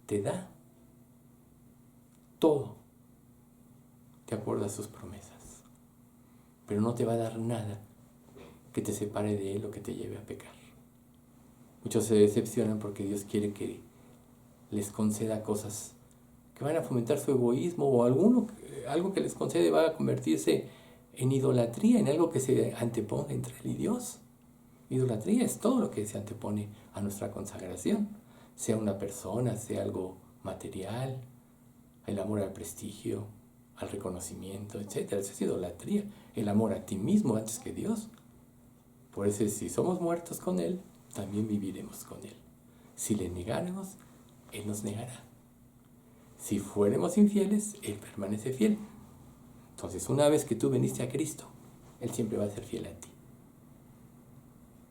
te da todo de acuerdo a sus promesas. Pero no te va a dar nada que te separe de Él o que te lleve a pecar. Muchos se decepcionan porque Dios quiere que les conceda cosas que van a fomentar su egoísmo, o algo que les concede va a convertirse en idolatría, en algo que se anteponga entre Él y Dios. Idolatría es todo lo que se antepone a nuestra consagración, sea una persona, sea algo material, el amor al prestigio, al reconocimiento, etc. Eso es idolatría, el amor a ti mismo antes que Dios. Por eso, si somos muertos con Él, también viviremos con Él. Si le negáramos, Él nos negará. Si fuéramos infieles, Él permanece fiel. Entonces, una vez que tú viniste a Cristo, Él siempre va a ser fiel a ti.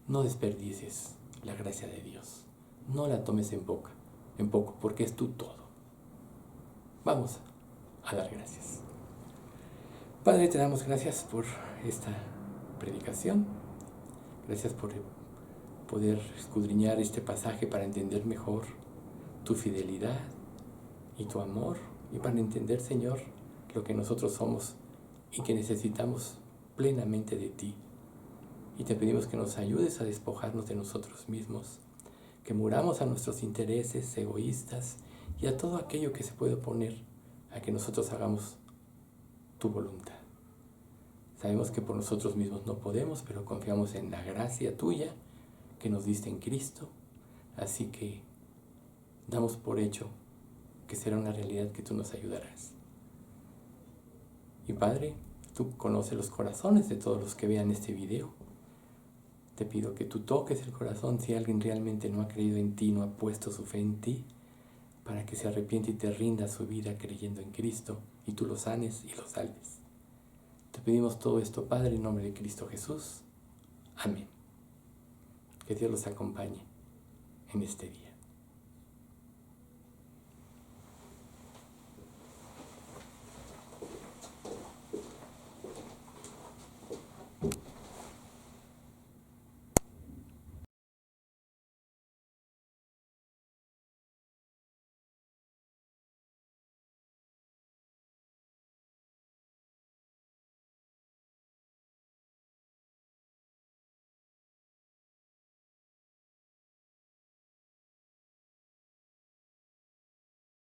No desperdicies la gracia de Dios. No la tomes en poco, porque es tu todo. Vamos a dar gracias. Padre, te damos gracias por esta predicación. Gracias por poder escudriñar este pasaje para entender mejor tu fidelidad y tu amor, y para entender, Señor, lo que nosotros somos y que necesitamos plenamente de ti. Y te pedimos que nos ayudes a despojarnos de nosotros mismos, que muramos a nuestros intereses egoístas y a todo aquello que se puede oponer a que nosotros hagamos tu voluntad. Sabemos que por nosotros mismos no podemos, pero confiamos en la gracia tuya que nos diste en Cristo. Así que damos por hecho que será una realidad que tú nos ayudarás. Y Padre, tú conoces los corazones de todos los que vean este video. Te pido que tú toques el corazón si alguien realmente no ha creído en ti, no ha puesto su fe en ti, para que se arrepiente y te rinda su vida creyendo en Cristo, y tú lo sanes y lo salves. Te pedimos todo esto, Padre, en nombre de Cristo Jesús. Amén. Que Dios los acompañe en este día.